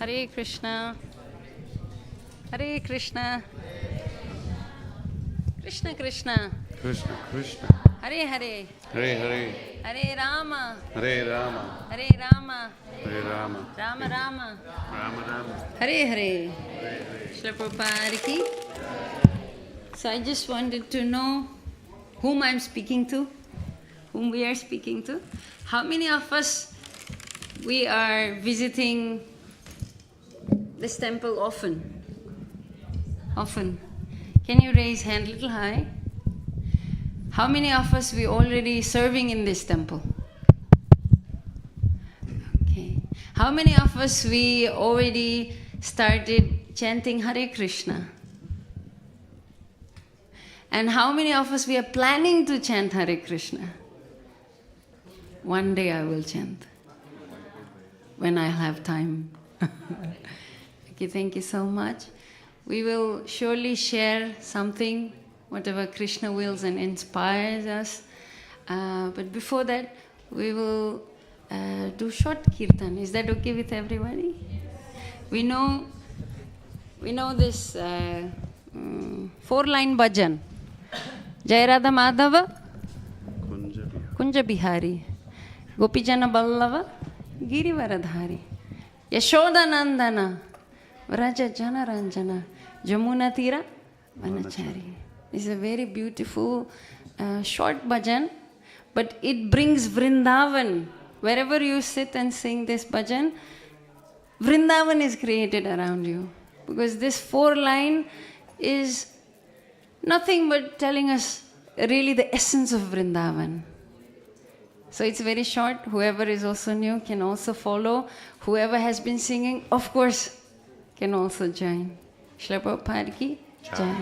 Hare Krishna, Hare Krishna, Krishna Krishna, Krishna Krishna, Hare Hare, Hare Hare, Hare Rama, Hare Rama, Hare Rama, Hare Rama, Rama Rama, Rama Rama, Hare Hare. Hare Hare. Srila Prabhupada ki. So I just wanted to know whom I'm speaking to, whom we are speaking to. How many of us we are visiting this temple often? Often. Can you raise hand a little high? How many of us we already serving in this temple? Okay. How many of us we already started chanting Hare Krishna? And how many of us we are planning to chant Hare Krishna? One day I will chant when I have time. Okay, thank you so much. We will surely share something, whatever Krishna wills and inspires us. But before that, we will do short kirtan. Is that okay with everybody? We know this 4-line bhajan. Jai Radha Madhava, Kunja Bihari, Gopi Jana Ballava, Girivaradhari, Yashoda Nandana, Vraja Jana Ranjana, Jamuna Tira, Vanachari. It's a very beautiful short bhajan, but it brings Vrindavan. Wherever you sit and sing this bhajan, Vrindavan is created around you. Because this 4-line is nothing but telling us really the essence of Vrindavan. So it's very short. Whoever is also new can also follow. Whoever has been singing, of course, can also join. Srila Prabhupada ki jai.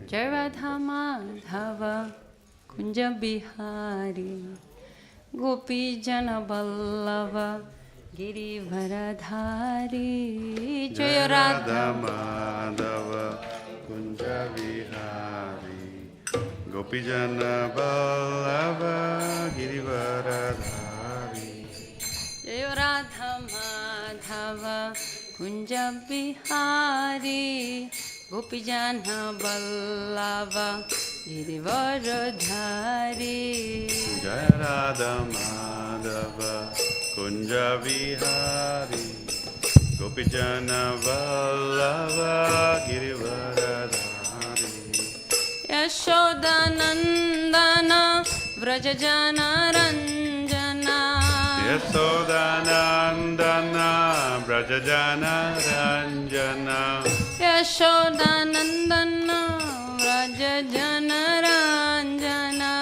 Jai Radha Madhava Kunja Bihari Gopi Jana Ballava Girivaradhari. Jai Radha Madhava Kunja Vihari Gopi Jana Ballava Girivaradhari. Jai Radha Madhava Kunja Bihari Gopi Jana Ballava Girivaradhari. Jai Radha Madhava Kunja Vihari Gopi Jana Vallava Girivaradhari. Yashoda Nandana Vraja Jana Ranjana. Yasoda Nandana Vraja Jana Ranjana. Yashoda Nandana Vraja Jana Ranjana.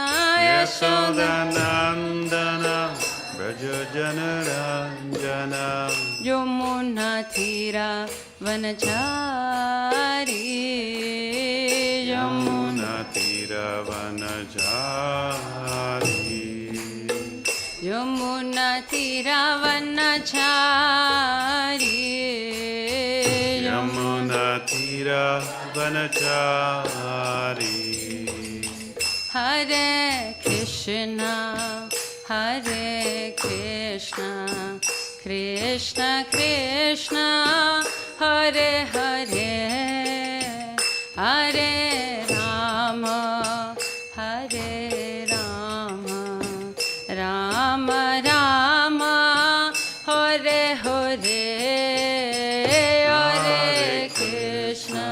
Yasoda Nandana Vraja Jana Ranjana. Yamuna Tira Vanachari. Yamuna Tira Vanachari. Yamuna Tira Vanachari. Yamuna Tira Vanachari. Hare Krishna, Hare Krishna, Krishna Krishna, Hare Hare, Hare Rama, Hare Rama, Rama Rama, Hare Hare, Hare Krishna,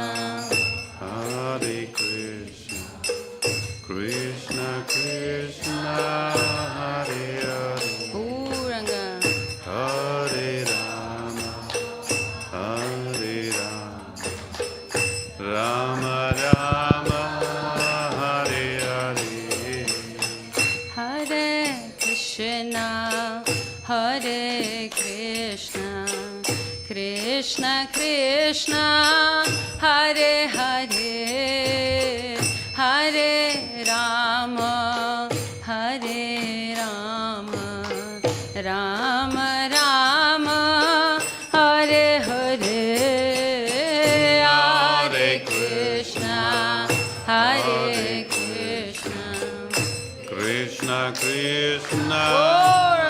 Hare Krishna, Krishna Krishna, Hare Hare, Puranga. Hare Rama, Hare Rama, Rama Rama, Hare Hare. Hare Krishna, Hare Krishna, Krishna Krishna, Hare Hare, Hare Rama, Hare Rama, Rama Rama, Hare Hare, Hare Krishna, Hare Krishna. Krishna,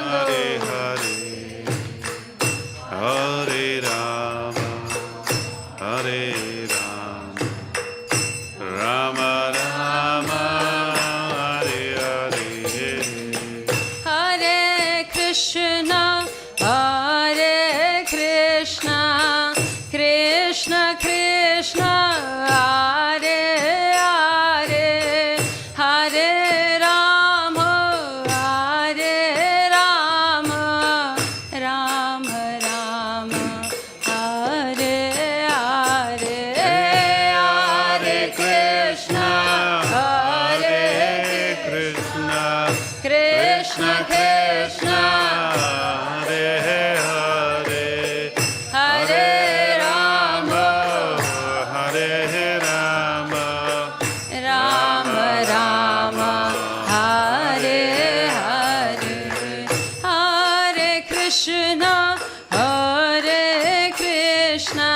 Hare Hare, Hare Rama, Hare Rama, Rama Rama, Hare Hare, Hare Krishna, Hare Krishna, Krishna Krishna, Hare Hare, Hare Rama, Hare Rama, Rama Rama, Hare Hare, Hare Krishna, Hare Krishna, Krishna Krishna, Hare Hare, Hare Rama, Hare Rama, Rama Rama, Hare Hare, Hare Krishna, Hare Krishna,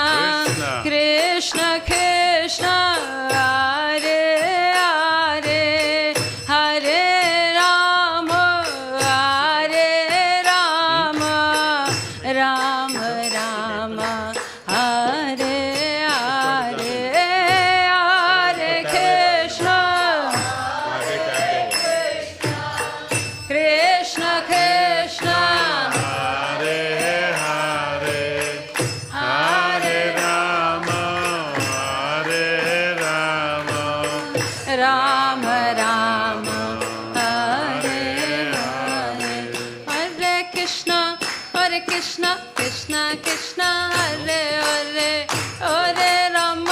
Krishna Krishna, Hare Hare, Hare Rama, Hare Rama, Rama Rama, Hare Hare, Hare Krishna, Krishna Krishna, Hare Hare, Hare Rama, Hare Rama, Rama Rama, Hare Hare, Hare Krishna, Krishna Krishna, Hare Hare, Hare Ram,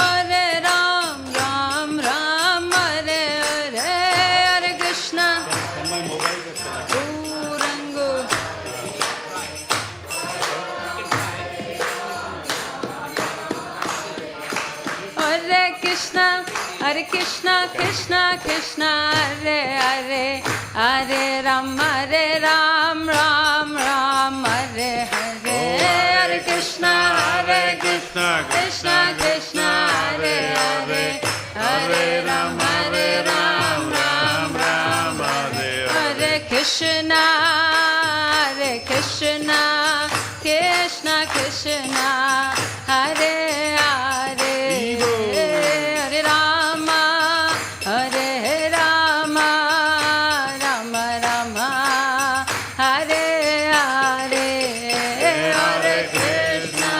Ram Ram, Hare Hare, Hare Krishna, Urangu, Hare Krishna, Krishna Krishna, Hare Hare, Hare Ram, Ram Ram, Hare Hare, Hare Krishna, Krishna, Krishna Krishna, Hare Hare, Hare Ram, Ram Ram, Hare Hare Krishna, Krishna Krishna, Hare Hare, Hare Rama, Hare Rama, Rama Rama, Hare Hare, Hare Krishna,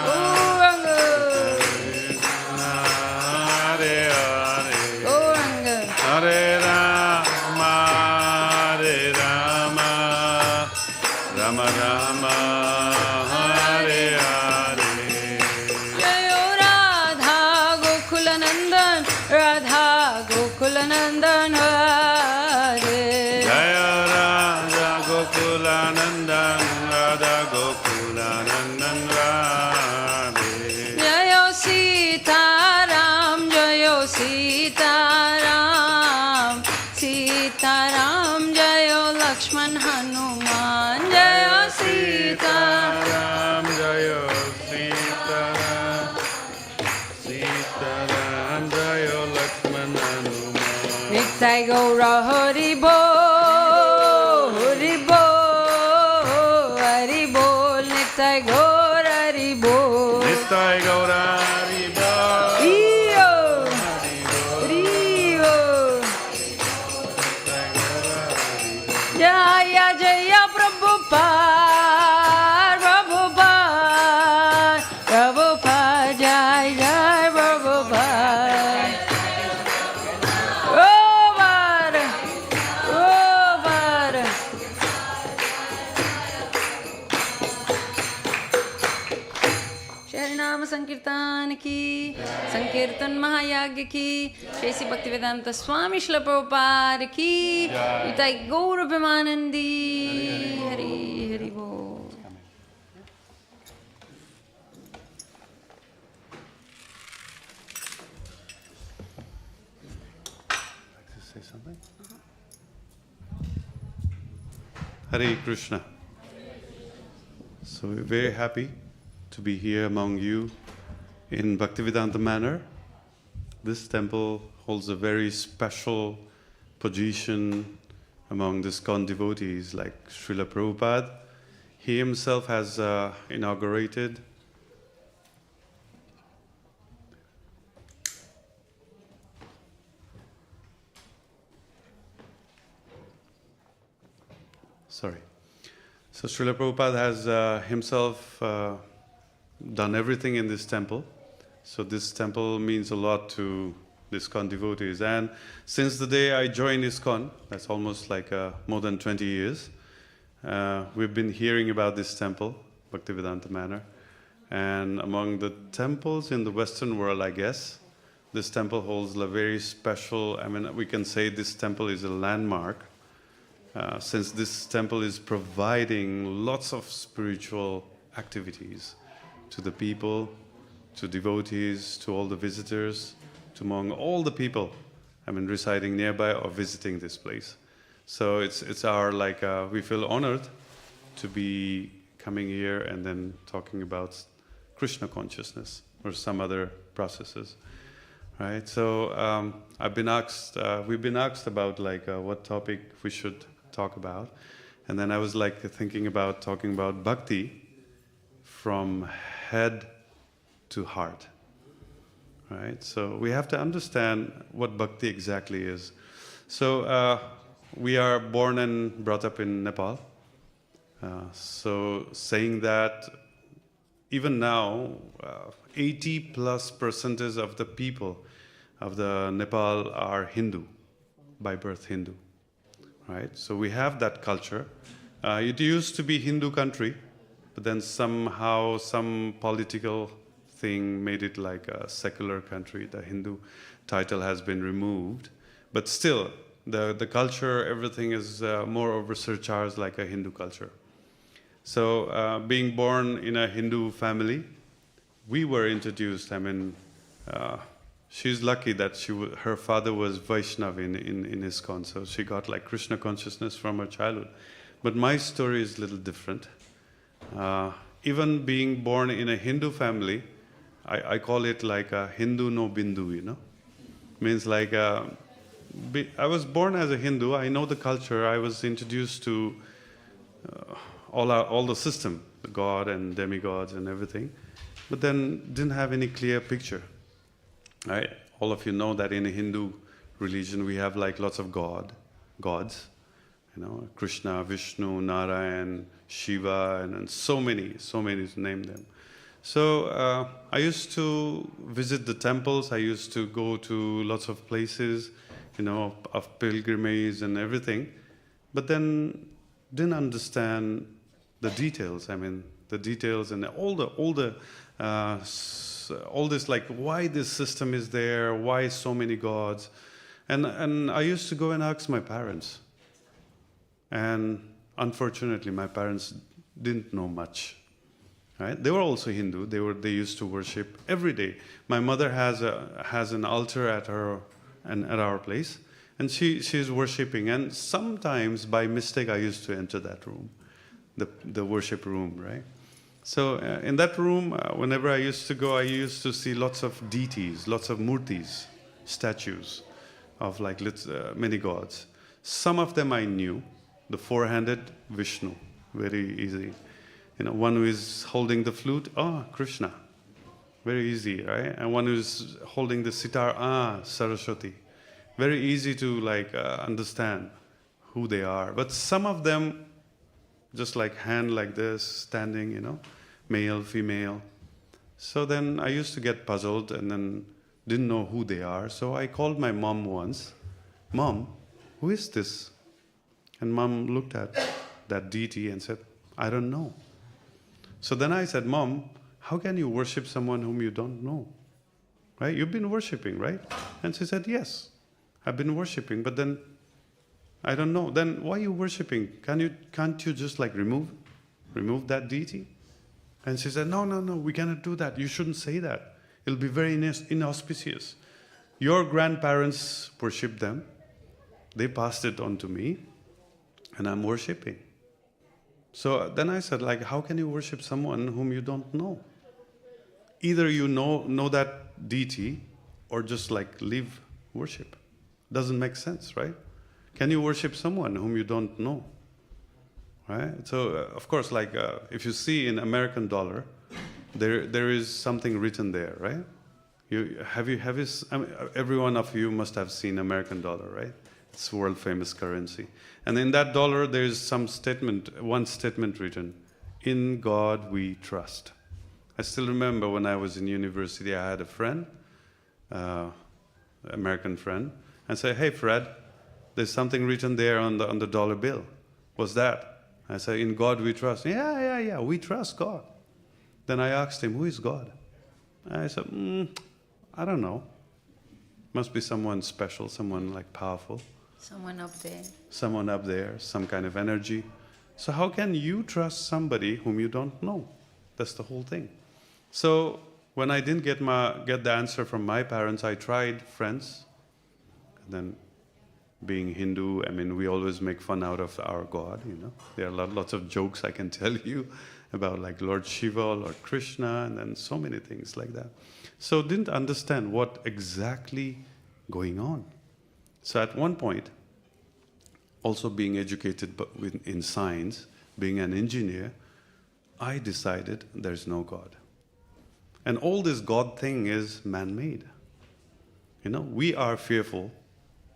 Gauranga, Hare Hare, Gauranga, Hare Rama, Hare Rama, Rama Rama, Hare Hare. Jayo Radha Gokula Nandan, Radha Gokula Nandan, Hare. Jaya Radha Gokula Nandan, Radha Gokula Nandan Radhe. Jayo Sita Ram, Jayo Sita Ram, Sita Ram, Jayo Lakshman Hanuman, Jayo Sita. Ram Jaya Sita Ram, Sita Ram Jaya Lakshman Hanuman. Nitai Gaura Hari Bo, Hari Bo, Hari Bol, Nitai Gaura Hari Bo. Nittai Gaura Haribo, Rio, Rio, Jaya Jaya Prabhupada, Prabhupada, Prabhupada, Jaya Jaya Prabhupada. Prabhupada, Prabhupada. Sharinama Sankirtan ki, Sankirtan Mahayagya ki, Shri Bhaktivedanta Swami Srila Prabhupada ki, Nitai Gaura Premanandi, Hari Hari Bol. say something? Hare Krishna. So we're very happy to be here among you in Bhaktivedanta Manor. This temple holds a very special position among the ISKCON devotees like Srila Prabhupada. He himself has inaugurated So Srila Prabhupada has himself done everything in this temple. So this temple means a lot to the ISKCON devotees. And since the day I joined ISKCON, that's almost like more than 20 years, we've been hearing about this temple, Bhaktivedanta Manor. And among the temples in the Western world, I guess, this temple holds a very special, we can say this temple is a landmark. Since this temple is providing lots of spiritual activities to the people, to devotees, to all the visitors, to among all the people, residing nearby or visiting this place. So it's our, we feel honored to be coming here and then talking about Krishna consciousness or some other processes, right? So we've been asked about what topic we should talk about, and then I was thinking about talking about bhakti from head to heart, right? So we have to understand what bhakti exactly is. So we are born and brought up in Nepal. So saying that even now 80+% of the people of the Nepal are Hindu, by birth Hindu. Right? So we have that culture. It used to be Hindu country, but then somehow some political thing made it like a secular country. The Hindu title has been removed. But still, the culture, everything is more over surcharged like a Hindu culture. So being born in a Hindu family, we were introduced, she's lucky that her father was Vaishnav in ISKCON, so she got Krishna consciousness from her childhood. But my story is a little different. Even being born in a Hindu family, I call it like a Hindu no Bindu, Means I was born as a Hindu, I know the culture, I was introduced to all the system, the god and demigods and everything, but then didn't have any clear picture. Right? All of you know that in a Hindu religion we have lots of gods, Krishna, Vishnu, Narayan, Shiva, and so many to name them. So I used to visit the temples, I used to go to lots of places, of pilgrimage and everything, but then didn't understand the details. The details and all this, why this system is there, why so many gods. And I used to go and ask my parents. And unfortunately, my parents didn't know much. Right? They were also Hindu. They used to worship every day. My mother has an altar at our place, and she's worshiping. And sometimes, by mistake, I used to enter that room, the worship room, right? So in that room, whenever I used to go, I used to see lots of deities, lots of murtis, statues of many gods. Some of them I knew. The four-handed Vishnu, very easy. One who is holding the flute, Krishna, very easy, right? And one who is holding the sitar, Saraswati, very easy to understand who they are. But some of them, just hand like this, standing, male, female. So then I used to get puzzled and then didn't know who they are. So I called my mom once. Mom, who is this? And mom looked at that deity and said, I don't know. So then I said, Mom, how can you worship someone whom you don't know? Right? You've been worshiping, right? And she said, yes, I've been worshiping, but then I don't know. Then why are you worshiping? Can't you just remove that deity? And she said, no, we cannot do that. You shouldn't say that. It'll be very inauspicious. Your grandparents worshipped them. They passed it on to me, and I'm worshiping. So then I said, how can you worship someone whom you don't know? Either you know that deity, or just leave worship. Doesn't make sense, right? Can you worship someone whom you don't know? Right? So, of course, like if you see in American dollar, there is something written there, right? Every one of you must have seen American dollar, right? It's world famous currency. And in that dollar, there is one statement written, "In God we trust." I still remember when I was in university, I had a friend, American friend, and say, "Hey, Fred, there's something written there on the dollar bill. What's that?" I said, "In God we trust." Yeah, we trust God. Then I asked him, "Who is God?" I said, I don't know. Must be someone special, someone like powerful. Someone up there. Someone up there, some kind of energy. So how can you trust somebody whom you don't know? That's the whole thing. So when I didn't get the answer from my parents, I tried friends. And then being Hindu, I mean, we always make fun out of our God, you know. There are lots of jokes I can tell you about like Lord Shiva, Lord Krishna, and then so many things like that. So didn't understand what exactly going on. So at one point, also being educated in science, being an engineer, I decided there's no God. And all this God thing is man-made. You know, we are fearful.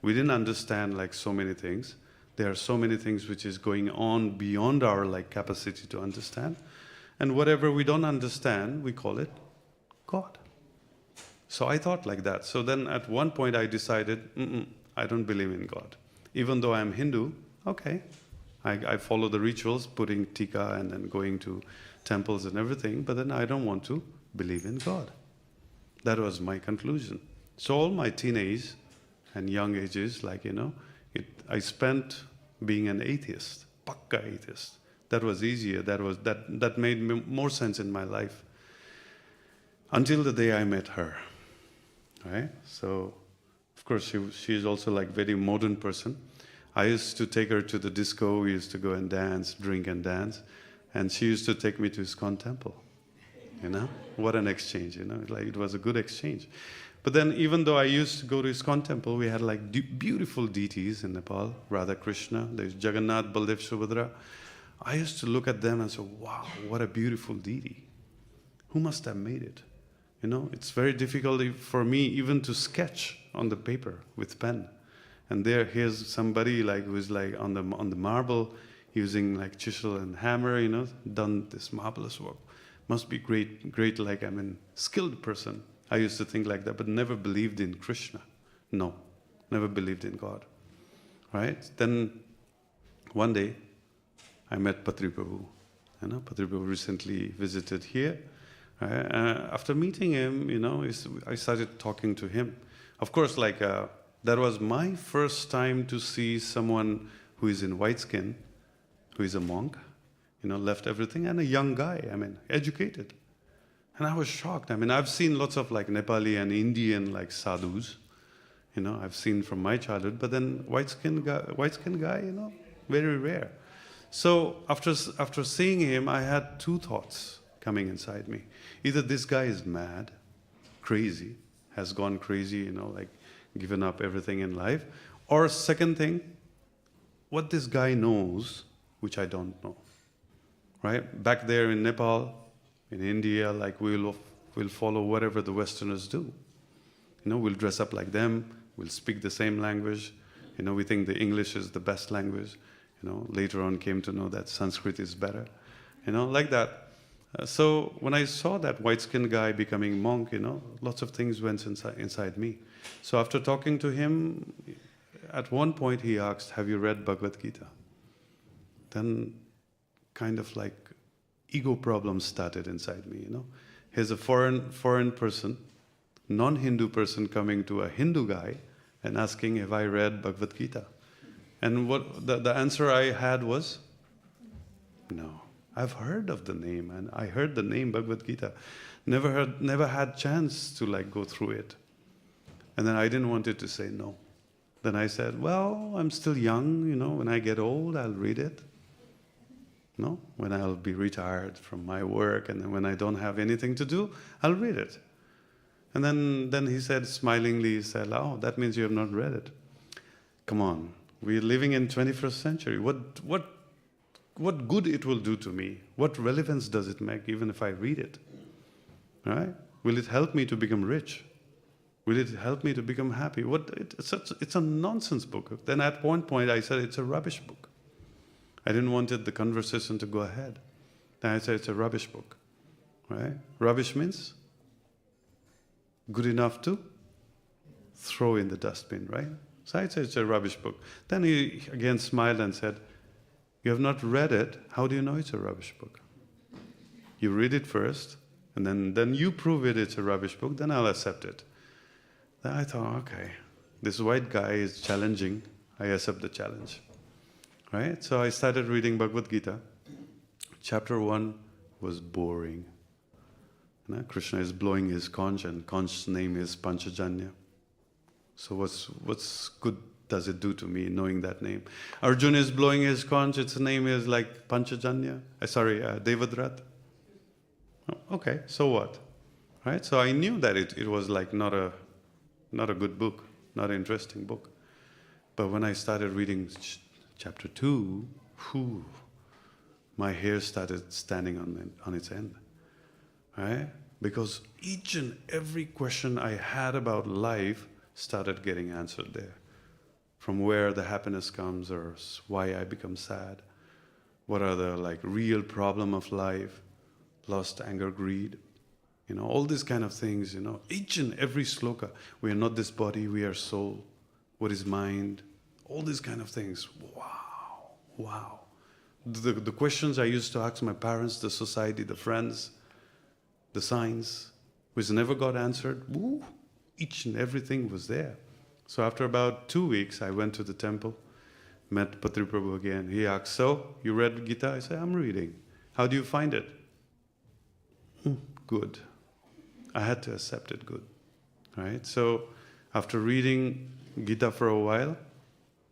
We didn't understand like so many things. There are so many things which is going on beyond our like capacity to understand. And whatever we don't understand, we call it God. So I thought like that. So then at one point I decided, I don't believe in God. Even though I'm Hindu, okay. I follow the rituals, putting tika and then going to temples and everything, but then I don't want to believe in God. That was my conclusion. So all my teenage and young ages, like, you know, I spent being an atheist, pakka atheist. That was easier. That made more sense in my life. Until the day I met her, right? So, of course, she is also like very modern person. I used to take her to the disco. We used to go and dance, drink and dance, and she used to take me to ISKCON temple. You know, what an exchange! You know, like it was a good exchange. But then, even though I used to go to ISKCON temple, we had like beautiful deities in Nepal, Radha Krishna, there's Jagannath, Baldev, Subhadra. I used to look at them and say, wow, what a beautiful deity. Who must have made it? You know, it's very difficult for me even to sketch on the paper with pen. And here's somebody like who's like on the marble using like chisel and hammer, you know, done this marvelous work. Must be great, like, I mean, skilled person. I used to think like that, but never believed in Krishna. No, never believed in God. Right? Then one day, I met Patri Prabhu. You know, Patri Prabhu recently visited here. After meeting him, you know, I started talking to him. Of course, like, that was my first time to see someone who is in white skin, who is a monk, you know, left everything, and a young guy, I mean, educated. And I was shocked. I mean, I've seen lots of like Nepali and Indian like sadhus, you know, I've seen from my childhood, but then white skin guy, you know, very rare. So after seeing him, I had two thoughts coming inside me. Either this guy is mad, crazy, has gone crazy, you know, like given up everything in life, or second thing, what this guy knows, which I don't know, right? Back there in Nepal, in India, like we'll follow whatever the Westerners do. You know, we'll dress up like them, we'll speak the same language. You know, we think the English is the best language. You know, later on came to know that Sanskrit is better. You know, like that. So when I saw that white-skinned guy becoming monk, you know, lots of things went inside me. So after talking to him, at one point he asked, "Have you read Bhagavad Gita?" Then kind of like ego problems started inside me, you know. Here's a foreign person, non-Hindu person coming to a Hindu guy and asking if I read Bhagavad Gita. And what the answer I had was, no. I've heard of the name, and I heard the name Bhagavad Gita. Never had chance to like go through it. And then I didn't want it to say no. Then I said, well, I'm still young, you know, when I get old, I'll read it. No, when I'll be retired from my work, and then when I don't have anything to do, I'll read it. And then he said, smilingly, he said, oh, that means you have not read it. Come on, We're living in 21st century. What good it will do to me? What relevance does it make even if I read it? Right? Will it help me to become rich? Will it help me to become happy? It's a nonsense book. Then at one point I said it's a rubbish book. I didn't want the conversation to go ahead. Then I said it's a rubbish book. Right? Rubbish means good enough to throw in the dustbin, right? So I said it's a rubbish book. Then he again smiled and said, you have not read it, how do you know it's a rubbish book? You read it first, and then you prove it's a rubbish book, then I'll accept it. Then I thought, okay, this white guy is challenging, I accept the challenge. Right? So I started reading Bhagavad Gita. Chapter 1 was boring. Krishna is blowing his conch, and conch's name is Panchajanya. So what's good does it do to me knowing that name? Arjuna is blowing his conch, its name is like Panchajanya. Devadrat. Oh, okay, so what? Right? So I knew that it was like not a good book, not an interesting book. But when I started reading chapter 2, my hair started standing on its end. Right? Because each and every question I had about life started getting answered there. From where the happiness comes, or why I become sad. What are the real problem of life? Lust, anger, greed. All these kind of things, Each and every sloka. We are not this body, we are soul. What is mind? All these kind of things. Wow. The questions I used to ask my parents, the society, the friends, the science, which never got answered. Each and everything was there. So after about 2 weeks, I went to the temple, met Patri Prabhu again. He asked, so, you read Gita? I said, I'm reading. How do you find it? Good. I had to accept it good. Right? So after reading Gita for a while,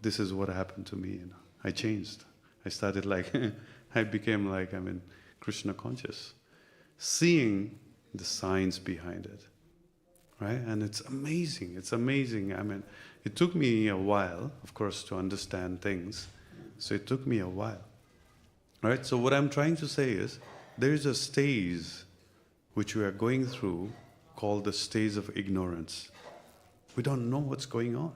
this is what happened to me. I changed. I started I became Krishna conscious. Seeing the science behind it. Right? And it's amazing. It took me a while, of course, to understand things. So it took me a while. Right? So what I'm trying to say is, there is a stage which we are going through called the stage of ignorance. We don't know what's going on.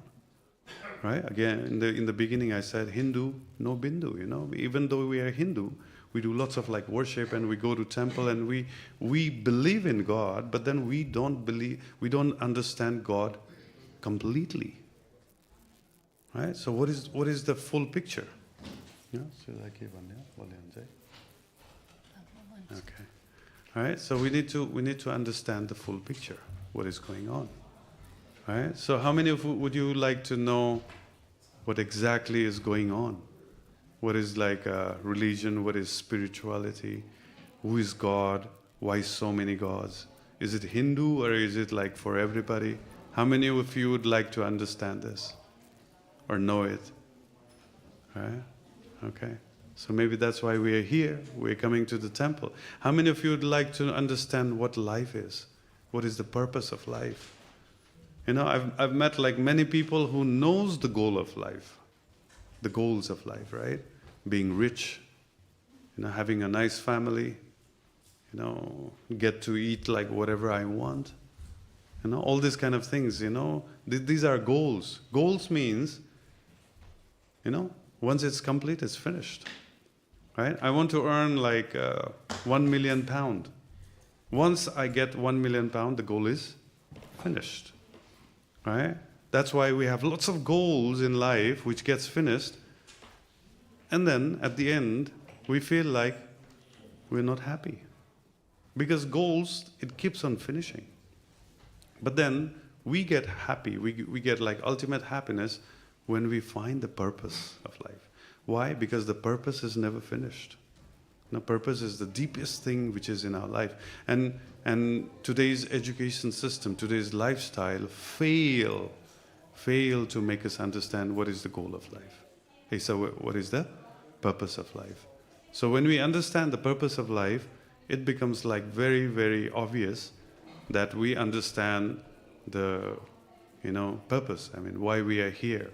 Right? Again, in the beginning I said, Hindu, no Bindu. Even though we are Hindu, we do lots of worship, and we go to temple, and we believe in God, but then we don't understand God completely. Right? So what is the full picture? Yeah? Okay. All right. So we need to understand the full picture. What is going on? All right. So how many of you would you like to know what exactly is going on? What is religion? What is spirituality? Who is God? Why so many gods? Is it Hindu, or is it for everybody? How many of you would like to understand this or know it? Right? Okay. So maybe that's why we are here. We're coming to the temple. How many of you would like to understand what life is? What is the purpose of life? I've met many people who knows the goal of life. The goals of life, right? Being rich, having a nice family, get to eat whatever I want, all these kind of things, these are goals. Goals means, once it's complete, it's finished, right? I want to earn 1 million pound. Once I get 1 million pound, the goal is finished, right? That's why we have lots of goals in life which gets finished, and then at the end we feel like we're not happy. Because goals, it keeps on finishing. But then we get happy, we get ultimate happiness when we find the purpose of life. Why? Because the purpose is never finished. Purpose is the deepest thing which is in our life. And today's education system, today's lifestyle fail to make us understand what is the goal of life. Hey, so what is the purpose of life? So when we understand the purpose of life, it becomes very, very obvious that we understand the, purpose. Why we are here.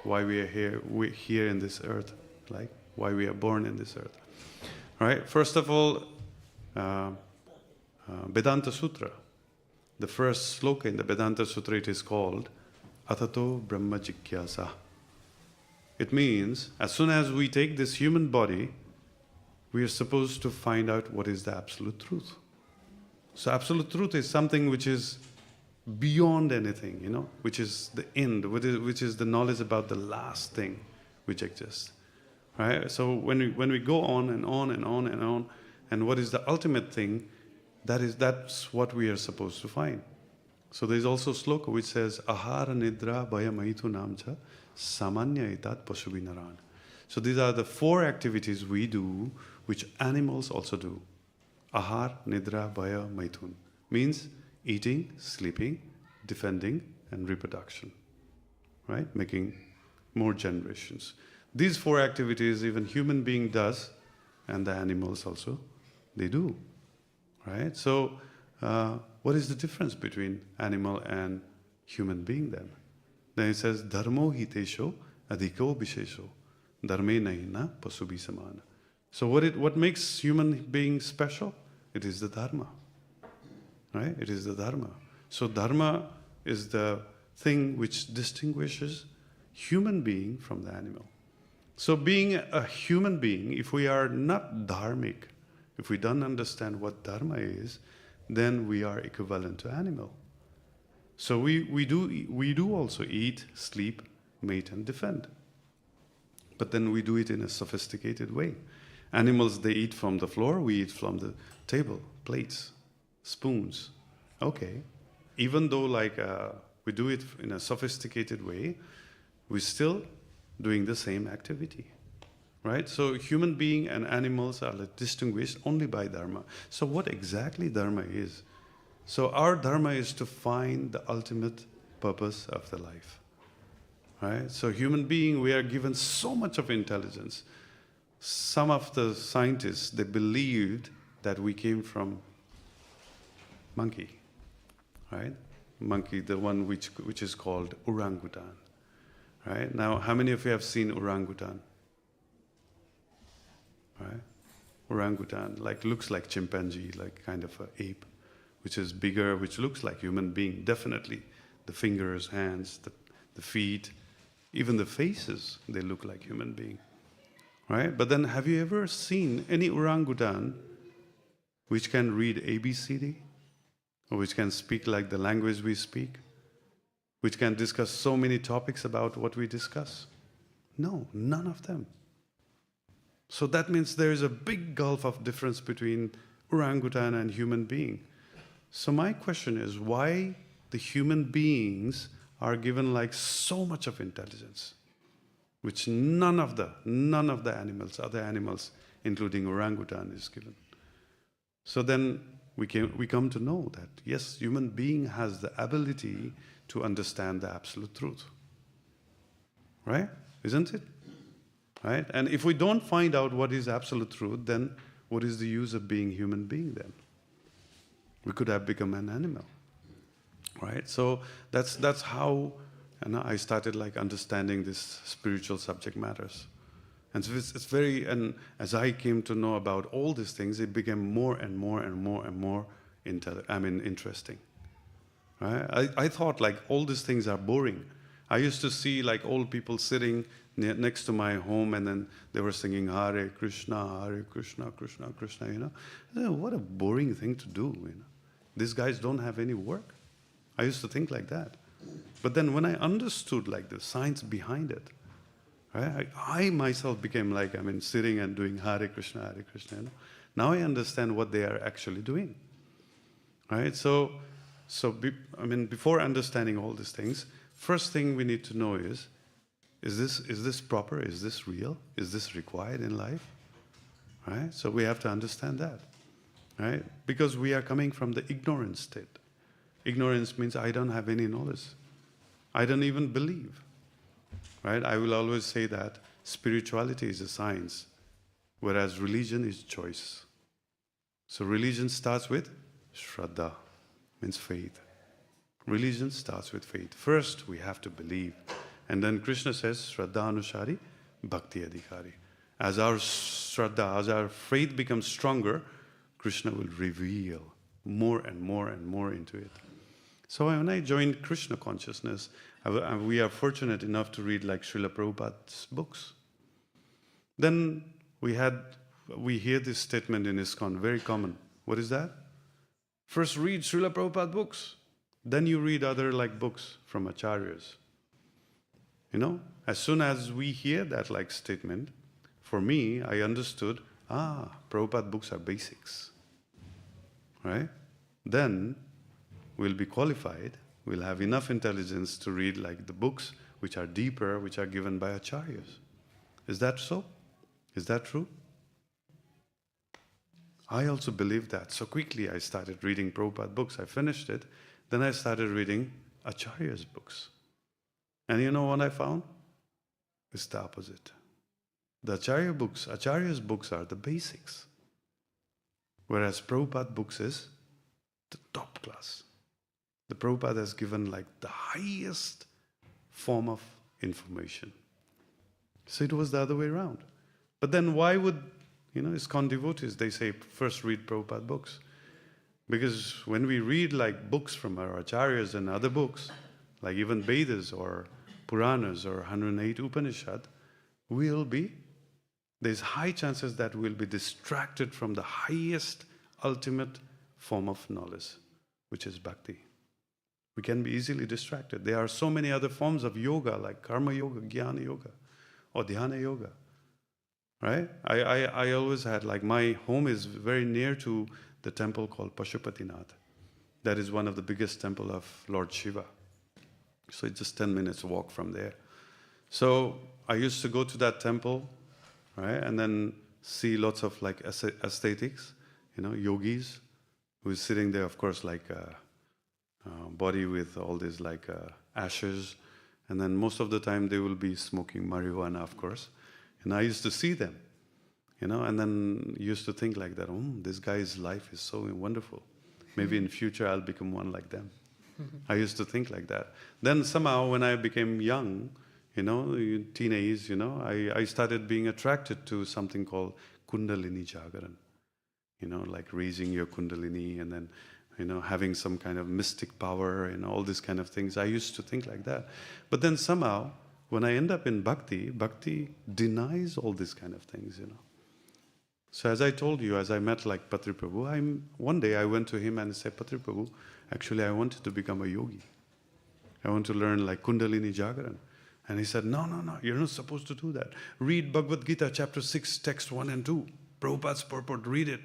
why we are here, here in this earth, like why we are born in this earth. Right? First of all, Vedanta Sutra. The first sloka in the Vedanta Sutra, it is called Atato Brahma Jigyasa. It means, as soon as we take this human body, we are supposed to find out what is the absolute truth. So absolute truth is something which is beyond anything, which is the end, which is the knowledge about the last thing which exists. Right? So when we go on and on and on and on, and what is the ultimate thing, that's what we are supposed to find. So there is also sloka which says, Ahara Nidra Bhaya Maitu Namcha Samanya Itat Pasubinaran. So these are the 4 activities we do, which animals also do. Ahar, Nidra, Bhaya, Maithun. Means eating, sleeping, defending, and reproduction. Right? Making more generations. These 4 activities even human being does, and the animals also, they do. Right? So, what is the difference between animal and human being then? Then it says, Dharmo hitesho adhiko bishesho, dharme nahina pasubi samana. So what makes human beings special? It is the dharma. Right? It is the dharma. So dharma is the thing which distinguishes human being from the animal. So being a human being, if we are not dharmic, if we don't understand what dharma is, then we are equivalent to animal. So we do also eat, sleep, mate, and defend. But then we do it in a sophisticated way. Animals, they eat from the floor, we eat from the table, plates, spoons. Okay. Even though we do it in a sophisticated way, we're still doing the same activity. Right? So human being and animals are distinguished only by dharma. So what exactly dharma is? So our dharma is to find the ultimate purpose of the life. Right? So human being, we are given so much of intelligence. Some of the scientists, they believed that we came from monkey. Right? Monkey, the one which is called orangutan. Right? Now, how many of you have seen orangutan? Right? Orangutan, looks like chimpanzee, like kind of an ape, which is bigger, which looks like human being, definitely. The fingers, hands, the feet, even the faces, they look like human being. Right? But then have you ever seen any orangutan which can read ABCD? Or which can speak like the language we speak? Which can discuss so many topics about what we discuss? No, none of them. So that means there is a big gulf of difference between orangutan and human being. So my question is, why the human beings are given so much of intelligence, which none of the animals, other animals, including orangutan, is given. So then we come to know that, yes, human being has the ability to understand the absolute truth. Right? Isn't it? Right? And if we don't find out what is absolute truth, then what is the use of being human being then? We could have become an animal. Right? So that's how I started understanding this spiritual subject matters. And so it's very, and as I came to know about all these things, it became more and more and more and more interesting. Right? I thought all these things are boring. I used to see old people sitting next to my home, and then they were singing Hare Krishna, Krishna Krishna. I said, what a boring thing to do. These guys don't have any work. I used to think like that. But then when I understood the science behind it, right, I myself became sitting and doing Hare Krishna. Now I understand what they are actually doing. Right? So before understanding all these things, first thing we need to know is this proper? Is this real? Is this required in life? Right? So we have to understand that. Right? Because we are coming from the ignorant state. Ignorance means I don't have any knowledge. I don't even believe. Right? I will always say that spirituality is a science, whereas religion is choice. So religion starts with Shraddha, means faith. Religion starts with faith. First, we have to believe. And then Krishna says, Shraddha Anushari, Bhakti Adhikari. As our Shraddha, as our faith becomes stronger, Krishna will reveal more and more and more into it. So when I joined Krishna consciousness, we are fortunate enough to read like Srila Prabhupada's books. Then we hear this statement in ISKCON, very common. What is that? First read Srila Prabhupada books. Then you read other like books from acharyas. You know, as soon as we hear that like statement, for me, I understood, Prabhupada books are basics. Right? Then we'll be qualified, we'll have enough intelligence to read like the books which are deeper, which are given by acharyas. Is that so? Is that true? I also believe that. So quickly I started reading Prabhupada books. I finished it. Then I started reading Acharya's books. And you know what I found? It's the opposite. The Acharya's books are the basics. Whereas Prabhupada books is the top class. The Prabhupada has given like the highest form of information. So it was the other way around. But then why would, ISKCON devotees, they say first read Prabhupada books. Because when we read like books from our acharyas and other books, like even Vedas or Puranas or 108 Upanishad, there's high chances that we'll be distracted from the highest ultimate form of knowledge, which is bhakti. We can be easily distracted. There are so many other forms of yoga, like karma yoga, jnana yoga, or dhyana yoga. Right? I always had, like, my home is very near to the temple called Pashupatinath. That is one of the biggest temple of Lord Shiva. So it's just 10 minutes walk from there. So I used to go to that temple, right? And then see lots of like aesthetics, yogis, who is sitting there, of course, like a body with all these like ashes. And then most of the time they will be smoking marijuana, of course. And I used to see them, and then used to think like that, this guy's life is so wonderful. Maybe in future I'll become one like them. I used to think like that. Then somehow when I became young, teenage, I started being attracted to something called Kundalini Jagaran. Like raising your Kundalini and then, having some kind of mystic power and all these kind of things. I used to think like that. But then somehow, when I end up in bhakti denies all these kind of things, So as I told you, as I met like Patri Prabhu, one day I went to him and said, Patri Prabhu, actually I wanted to become a yogi. I want to learn like Kundalini Jagaran. And he said, no, you're not supposed to do that. Read Bhagavad Gita chapter 6, text 1 and 2. Prabhupada's purport, read it.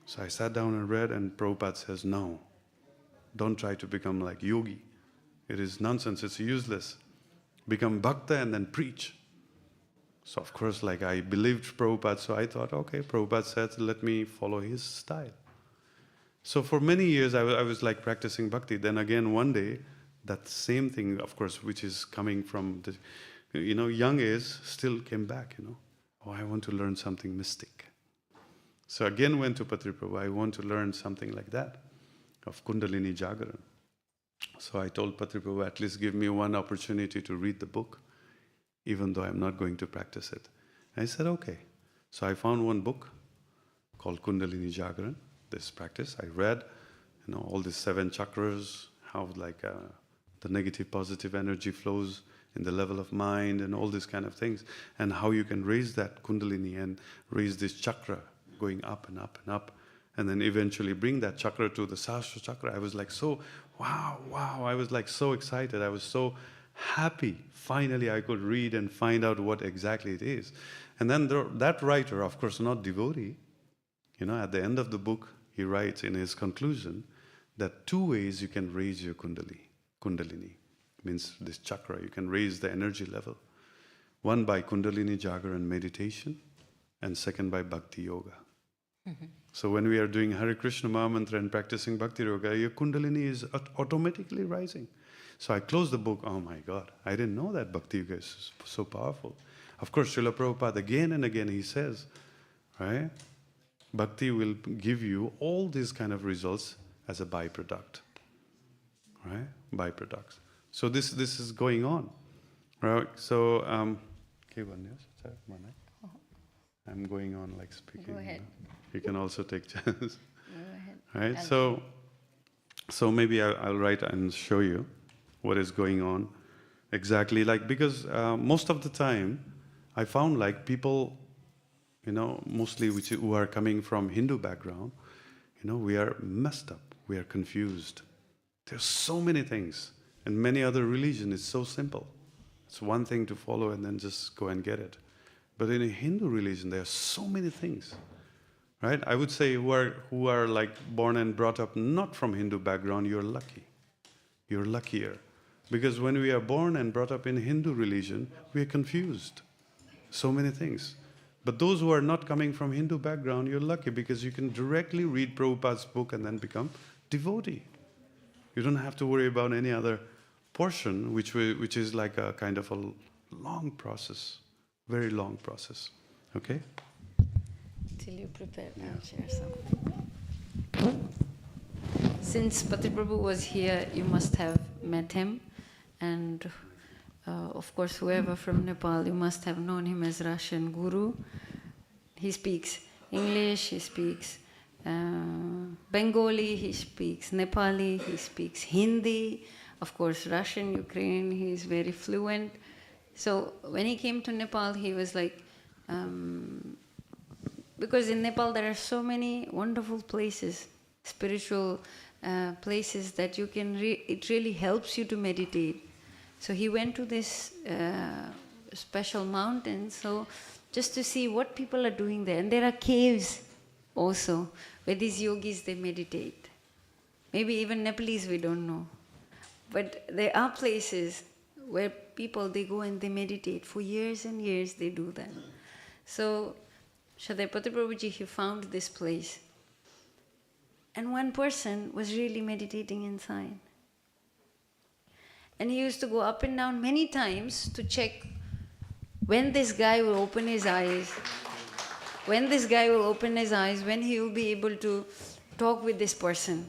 So I sat down and read, and Prabhupada says, no, don't try to become like yogi. It is nonsense, it's useless. Become bhakta and then preach. So of course, like I believed Prabhupada, so I thought, okay, Prabhupada said, let me follow his style. So for many years, I was like practicing bhakti. Then again, one day, that same thing, of course, which is coming from the, young age, still came back, Oh, I want to learn something mystic. So again went to Patri Prabhu, I want to learn something like that, of Kundalini Jagaran. So I told Patri Prabhu, at least give me one opportunity to read the book, even though I'm not going to practice it. And I said, okay. So I found one book called Kundalini Jagaran, this practice. I read, all these 7 chakras, how like the negative, positive energy flows in the level of mind and all these kind of things, and how you can raise that Kundalini and raise this chakra going up and up and up, and then eventually bring that chakra to the Sahasra chakra. I was like so, wow, I was like so excited. I was so happy. Finally, I could read and find out what exactly it is. And then that writer, of course not devotee, at the end of the book, he writes in his conclusion that 2 ways you can raise your Kundalini means this chakra, you can raise the energy level. One by Kundalini Jagaran meditation, and second by Bhakti Yoga. So when we are doing Hare Krishna Mahamantra and practicing Bhakti Yoga, your Kundalini is automatically rising. So I closed the book, oh my God, I didn't know that Bhakti Yoga is so powerful. Of course, Srila Prabhupada again and again he says, right, Bhakti will give you all these kind of results as a byproduct. Right? Byproducts. So this is going on. Right. So, I'm going on like speaking. Go ahead. You can also take chance. Go ahead. Right. I'll So maybe I'll write and show you what is going on exactly. Like because most of the time, I found like people, mostly who are coming from Hindu background, we are messed up. We are confused. There's so many things. And many other religions, it's so simple. It's one thing to follow and then just go and get it. But in a Hindu religion, there are so many things, right? I would say who are like born and brought up not from Hindu background, you're lucky. You're luckier. Because when we are born and brought up in Hindu religion, we are confused. So many things. But those who are not coming from Hindu background, you're lucky because you can directly read Prabhupada's book and then become devotee. You don't have to worry about any other portion, which is like a kind of a long process, very long process. Okay? Till you prepare, I'll share something. Since Pati Prabhu was here, you must have met him. And of course, whoever from Nepal, you must have known him as Russian Guru. He speaks English, he speaks Bengali, he speaks Nepali, he speaks Hindi, of course Russian, Ukrainian, he is very fluent. So when he came to Nepal, he was like, because in Nepal there are so many wonderful places, spiritual places that you can, it really helps you to meditate. So he went to this special mountain, so just to see what people are doing there. And there are caves also, where these yogis, they meditate. Maybe even Nepalese, we don't know. But there are places where people, they go and they meditate. For years and years, they do that. So, Shadapati Prabhuji, he found this place. And one person was really meditating inside. And he used to go up and down many times to check when this guy will open his eyes, when he will be able to talk with this person.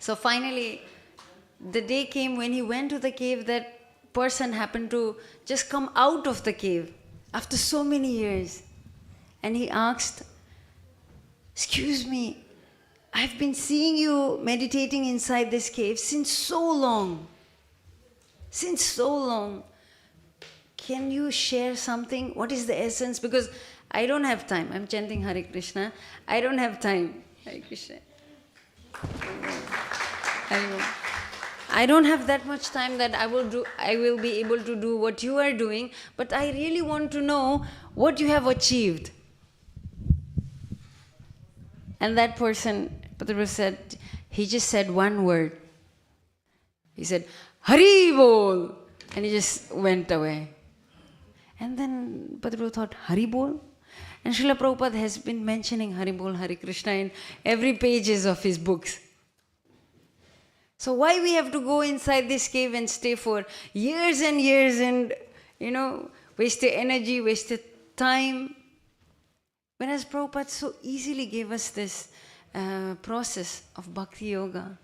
So finally, the day came when he went to the cave, that person happened to just come out of the cave after so many years. And he asked, "Excuse me, I've been seeing you meditating inside this cave since so long. Can you share something? What is the essence? Because I don't have time. I'm chanting Hare Krishna. I don't have time. Hare Krishna. I don't have that much time that I will be able to do what you are doing, but I really want to know what you have achieved." And that person, Padma said, he just said one word. He said, "Hari Bol!" And he just went away. And then Padma thought, Hari Bol? And Srila Prabhupada has been mentioning Hari Bol, Hare Krishna in every pages of his books. So why we have to go inside this cave and stay for years and years and, wasted energy, wasted time? Whereas Prabhupada so easily gave us this process of Bhakti Yoga.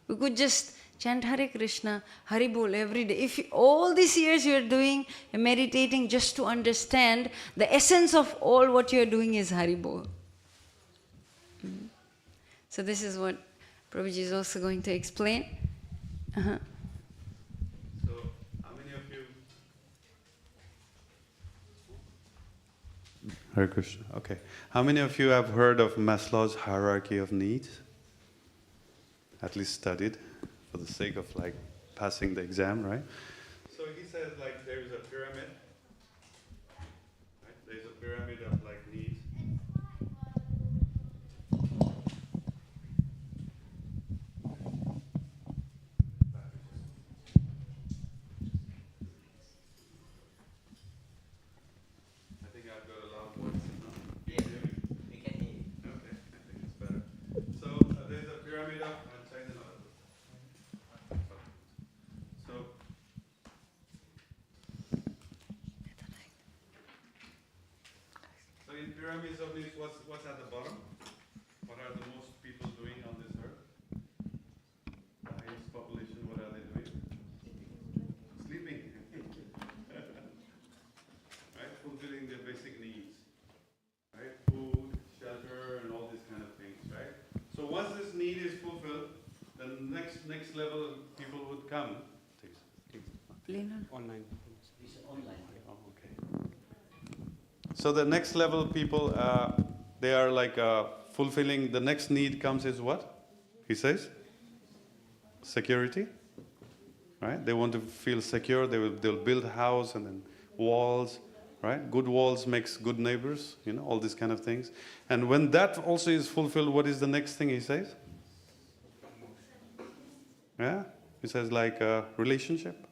We could just chant Hare Krishna, Hari Bol every day. If all these years you are doing, meditating just to understand, the essence of all what you are doing is Hari Bol. So this is what Prabhuji is also going to explain. So, how many of you... Hare Krishna, okay. How many of you have heard of Maslow's hierarchy of needs? At least studied, for the sake of passing the exam, right? So he says there is a pyramid, right? There is a pyramid of needs. I think I've got a loud voice. Yeah, we can hear you. Okay, I think it's better. So there's a pyramid of... So in pyramids of needs, what's at the bottom? What are the most people doing on this earth? The highest population, what are they doing? Sleeping. need is fulfilled, then next level people would come. Online. It's online. Oh, okay. So the next level people, they are like fulfilling, the next need comes is what? He says? Security. Right? They want to feel secure, they'll build a house and then walls, right? Good walls makes good neighbors, all these kind of things. And when that also is fulfilled, what is the next thing he says? Yeah? He says like a relationship.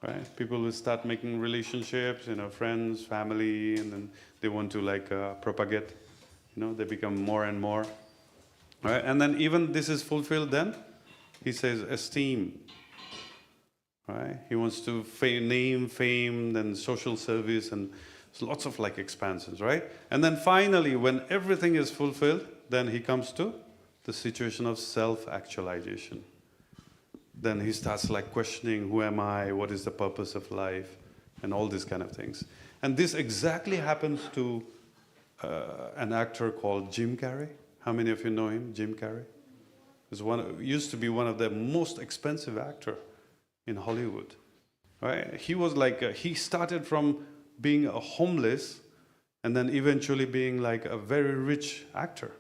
Right? People will start making relationships, friends, family, and then they want to like propagate, they become more and more. Right? And then even this is fulfilled, then he says esteem. Right? He wants to name, fame, then social service, and lots of like expansions, right? And then finally, when everything is fulfilled, then he comes to the situation of self-actualization. Then he starts like questioning, who am I, what is the purpose of life, and all these kind of things. And this exactly happens to an actor called Jim Carrey. How many of you know him, Jim Carrey? Used to be one of the most expensive actor in Hollywood. Right? He was like, he started from being a homeless and then eventually being like a very rich actor.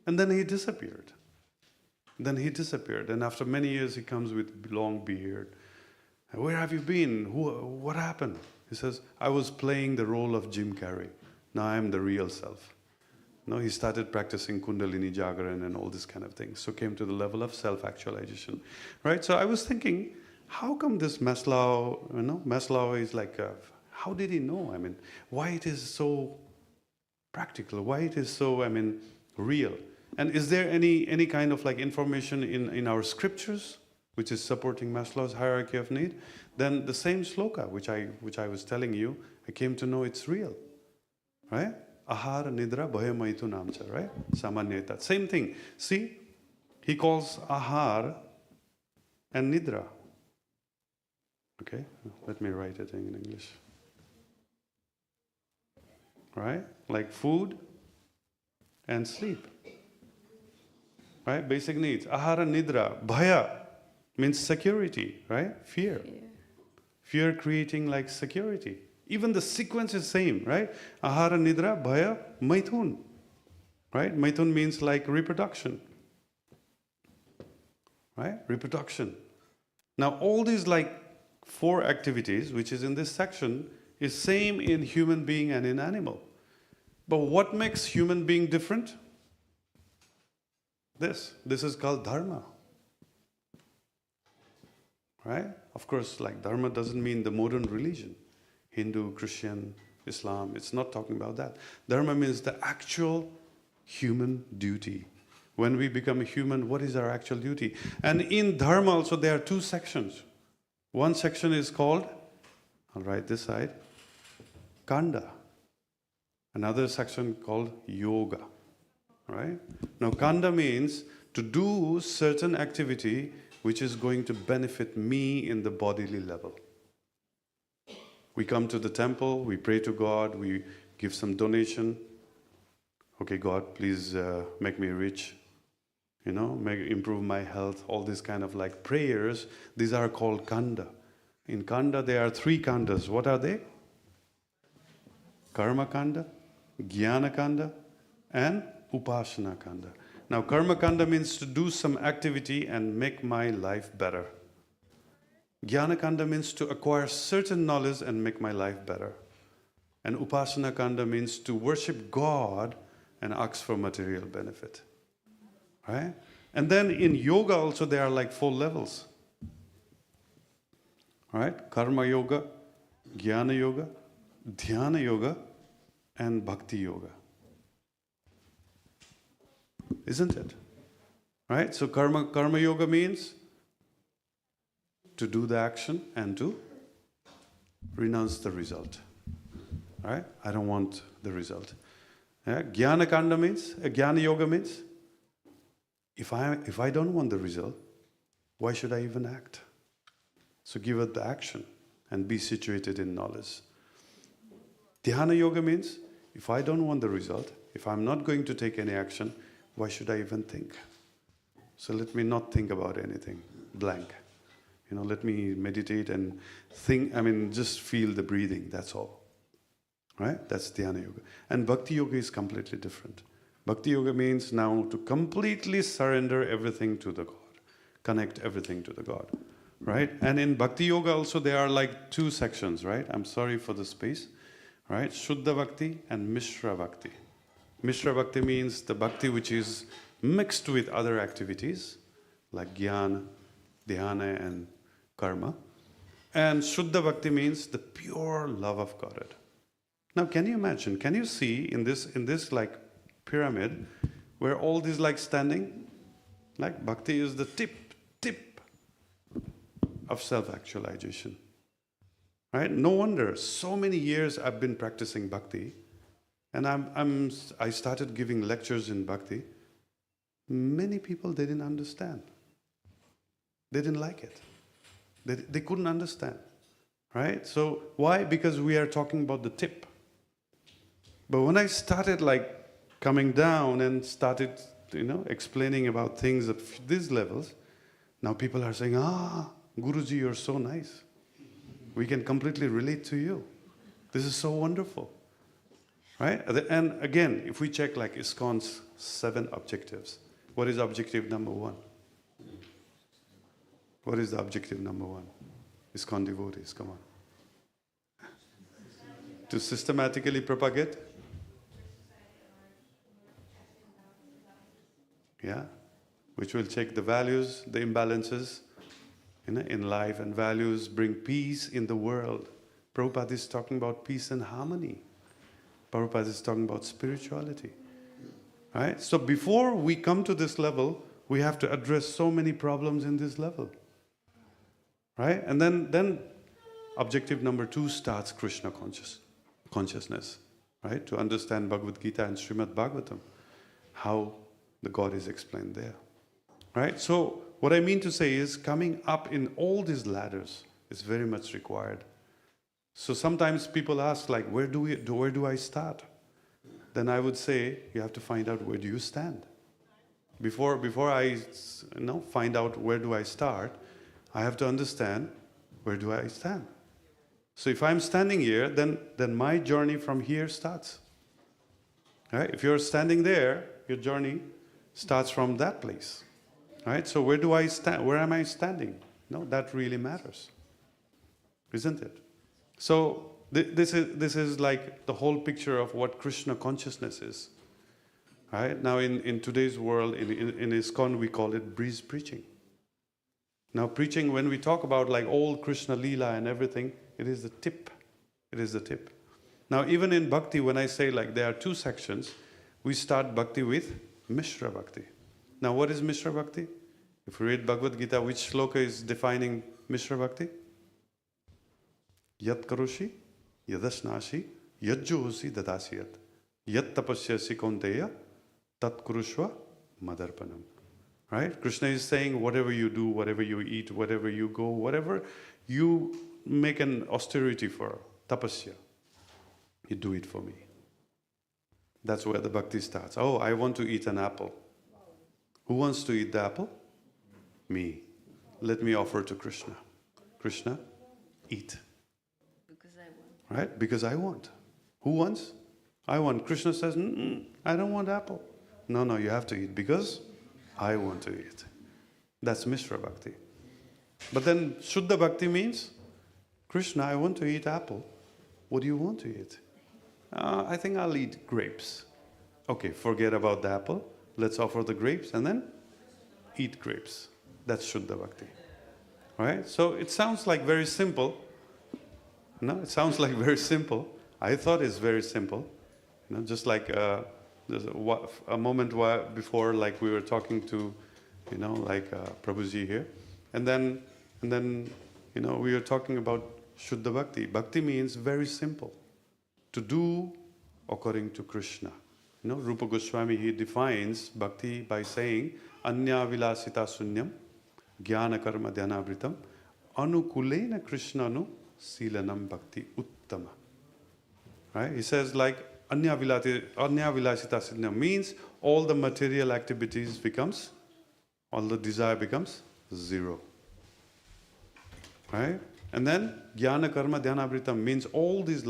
And then he disappeared. And after many years, he comes with long beard. Where have you been? What happened? He says, I was playing the role of Jim Carrey. Now I am the real self. No, he started practicing Kundalini Jagaran and all this kind of things. So came to the level of self-actualization. Right? So I was thinking, how come this Maslow, Maslow is like, how did he know? I mean, why it is so practical? Why it is so, real? And is there any kind of like information in our scriptures which is supporting Maslow's hierarchy of need? Then the same sloka which I was telling you, I came to know it's real, right? Ahara nidra bhaya maitu namcha, right? Samanyeta. Same thing. See, he calls ahar and nidra. Okay, let me write it in English. Right? Like food and sleep. Right? Basic needs. Ahara nidra. Bhaya means security, right? Fear. Fear creating like security. Even the sequence is same, right? Ahara nidra, bhaya, maithun. Right? Maithun means like reproduction. Right? Reproduction. Now all these like 4 activities, which is in this section, is same in human being and in animal. But what makes human being different? This is called dharma. Right? Of course, like dharma doesn't mean the modern religion. Hindu, Christian, Islam, it's not talking about that. Dharma means the actual human duty. When we become a human, what is our actual duty? And in dharma also there are 2 sections. One section is called, I'll write this side, kanda. Another section called yoga. Right? Now kanda means to do certain activity which is going to benefit me in the bodily level. We come to the temple, we pray to God, we give some donation. Okay, God, please make me rich. Improve my health. All these kind of like prayers, these are called kanda. In kanda, there are 3 kandas. What are they? Karma kanda, jnana kanda, and upasana kanda. Now, karma kanda means to do some activity and make my life better. Jnana kanda means to acquire certain knowledge and make my life better. And upasana kanda means to worship God and ask for material benefit. Right? And then in yoga also there are like 4 levels. Right? Karma yoga, jnana yoga, dhyana yoga, and bhakti yoga. Isn't it? Right? So karma yoga means to do the action and to renounce the result. Right? I don't want the result. Jnana kanda means, jnana yoga means, if I don't want the result, why should I even act? So give up the action and be situated in knowledge. Dhyana yoga means, if I don't want the result, If I'm not going to take any action, why should I even think? So let me not think about anything, blank. Let me meditate and think, just feel the breathing, that's all. Right? That's Dhyana Yoga. And Bhakti Yoga is completely different. Bhakti Yoga means now to completely surrender everything to the God. Connect everything to the God. Right? And in Bhakti Yoga also there are like two sections, right? I'm sorry for the space. Right? Shuddha Bhakti and Mishra Bhakti. Mishra Bhakti means the Bhakti which is mixed with other activities like Jnana, Dhyana and Karma. And Shuddha Bhakti means the pure love of Godhead. Now can you imagine, can you see in this like pyramid where all these like standing? Like Bhakti is the tip of self-actualization. Right? No wonder so many years I've been practicing Bhakti and I started giving lectures in Bhakti. Many people, they didn't understand. They didn't like it. They couldn't understand. Right? So why? Because we are talking about the tip. But when I started like coming down and started, explaining about things at these levels, now people are saying, Guruji, you're so nice. We can completely relate to you. This is so wonderful. Right? And again, if we check like ISKCON's 7 objectives, what is objective number 1? What is the objective number 1? ISKCON devotees, come on. To systematically propagate? Yeah? Which will check the values, the imbalances in life, and values bring peace in the world. Prabhupada is talking about peace and harmony. Prabhupada is talking about spirituality. Right? So before we come to this level, we have to address so many problems in this level. Right? And then objective number 2 starts Krishna consciousness. Right? To understand Bhagavad Gita and Srimad Bhagavatam, how the God is explained there. Right? So what I mean to say is coming up in all these ladders is very much required. So sometimes people ask like, where do I start? Then I would say you have to find out where do you stand. Before I find out where do I start, I have to understand where do I stand. So if I'm standing here, then my journey from here starts. Right? If you're standing there, your journey starts from that place. Right? So where do I stand? Where am I standing? No, that really matters, isn't it? So this is like the whole picture of what Krishna consciousness is. Right? Now in today's world, in ISKCON, we call it breeze preaching. Now preaching, when we talk about like all Krishna Leela and everything, it is the tip. It is the tip. Now even in Bhakti, when I say like there are 2 sections, we start Bhakti with Mishra Bhakti. Now what is Mishra Bhakti? If you read Bhagavad Gita, which shloka is defining Mishra Bhakti? Yat karoshi, yadasnashi, yajjohosi dadasiyat, yat tapasyasi kaunteya, tat kurushva madarpanam. Right? Krishna is saying whatever you do, whatever you eat, whatever you go, whatever you make an austerity for, tapasya, you do it for me. That's where the bhakti starts. Oh, I want to eat an apple. Who wants to eat the apple? Me. Let me offer to Krishna. Krishna, eat. Because I want. Right? Because I want. Who wants? I want. Krishna says, I don't want apple. No, you have to eat because I want to eat. That's Mishra Bhakti. But then Shuddha Bhakti means, Krishna, I want to eat apple. What do you want to eat? I think I'll eat grapes. Okay, forget about the apple. Let's offer the grapes and then eat grapes. That's Shuddha Bhakti. Right? So it sounds like very simple. No, it sounds like very simple. I thought it's very simple. Just like there's a moment before, like we were talking to, Prabhuji here. And then we were talking about Shuddha Bhakti. Bhakti means very simple. To do according to Krishna. Rupa Goswami, he defines bhakti by saying, Anya vilasita sunyam, jnana karma dhyanabritam, anukulena krishnanu silanam bhakti uttama. Right? He says like, Anyavilasita siddham means all the material activities becomes, all the desire becomes zero. Right? And then jnana karma dhyanavritam means all these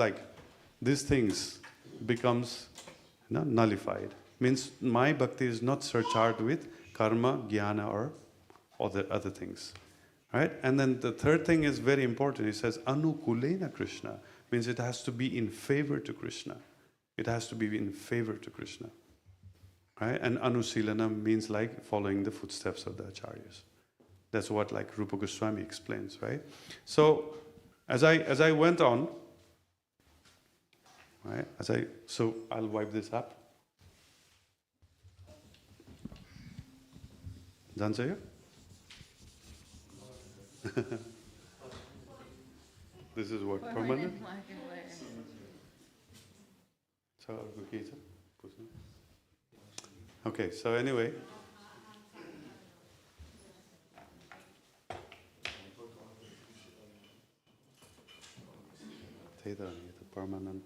things becomes nullified. Means my bhakti is not surcharged with karma, jnana or other things. Right? And then the third thing is very important. It says anukulena Krishna. Means it has to be in favor to Krishna. It has to be in favor to Krishna. Right? And anusilana means like following the footsteps of the acharyas. That's what like Rupa Goswami explains, right? So as I went on, right? So I'll wipe this up. Janjaya? This is what, permanent? Okay, so anyway. Permanent.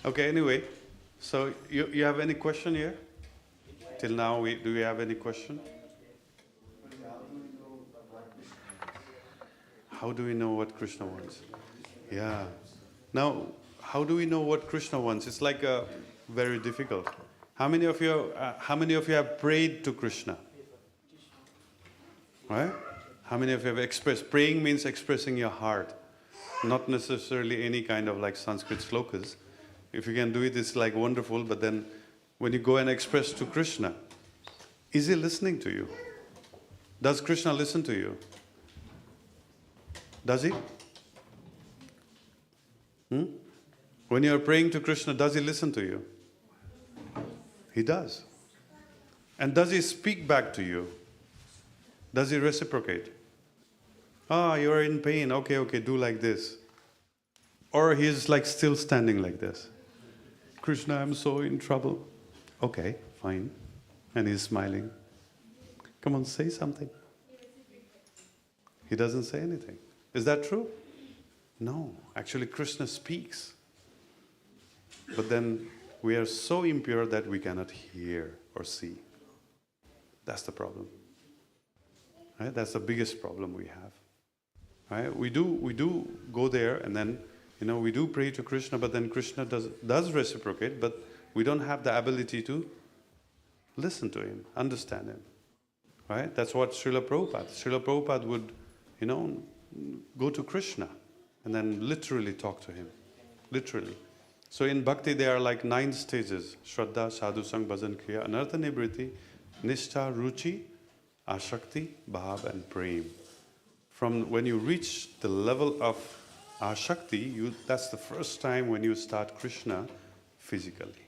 Okay, anyway. So you have any question here? Till now, do we have any question? How do we know what Krishna wants? Yeah. Now, how do we know what Krishna wants? It's like very difficult. How many of you have prayed to Krishna? Right? How many of you have expressed? Praying means expressing your heart, not necessarily any kind of like Sanskrit slokas. If you can do it, it's like wonderful. But then, when you go and express to Krishna, is he listening to you? Does Krishna listen to you? Does he? When you are praying to Krishna, does he listen to you? He does. And does he speak back to you? Does he reciprocate? You are in pain. Okay, do like this. Or he's like still standing like this. Krishna, I'm so in trouble. Okay, fine. And he's smiling. Come on, say something. He doesn't say anything. Is that true? No. Actually, Krishna speaks. But then we are so impure that we cannot hear or see. That's the problem. Right? That's the biggest problem we have. Right? We do go there and then, we do pray to Krishna, but then Krishna does reciprocate, but we don't have the ability to listen to him, understand him. Right? That's what Srila Prabhupada would, go to Krishna and then literally talk to him. Literally. So in Bhakti there are like 9 stages. Shraddha, Sadhu, Sang, Bhajan, Kriya, Anartha, Nibriti, Nishtha, Ruchi, Ashakti, Bhav and Prem. From when you reach the level of Ashakti, that's the first time when you start Krishna physically.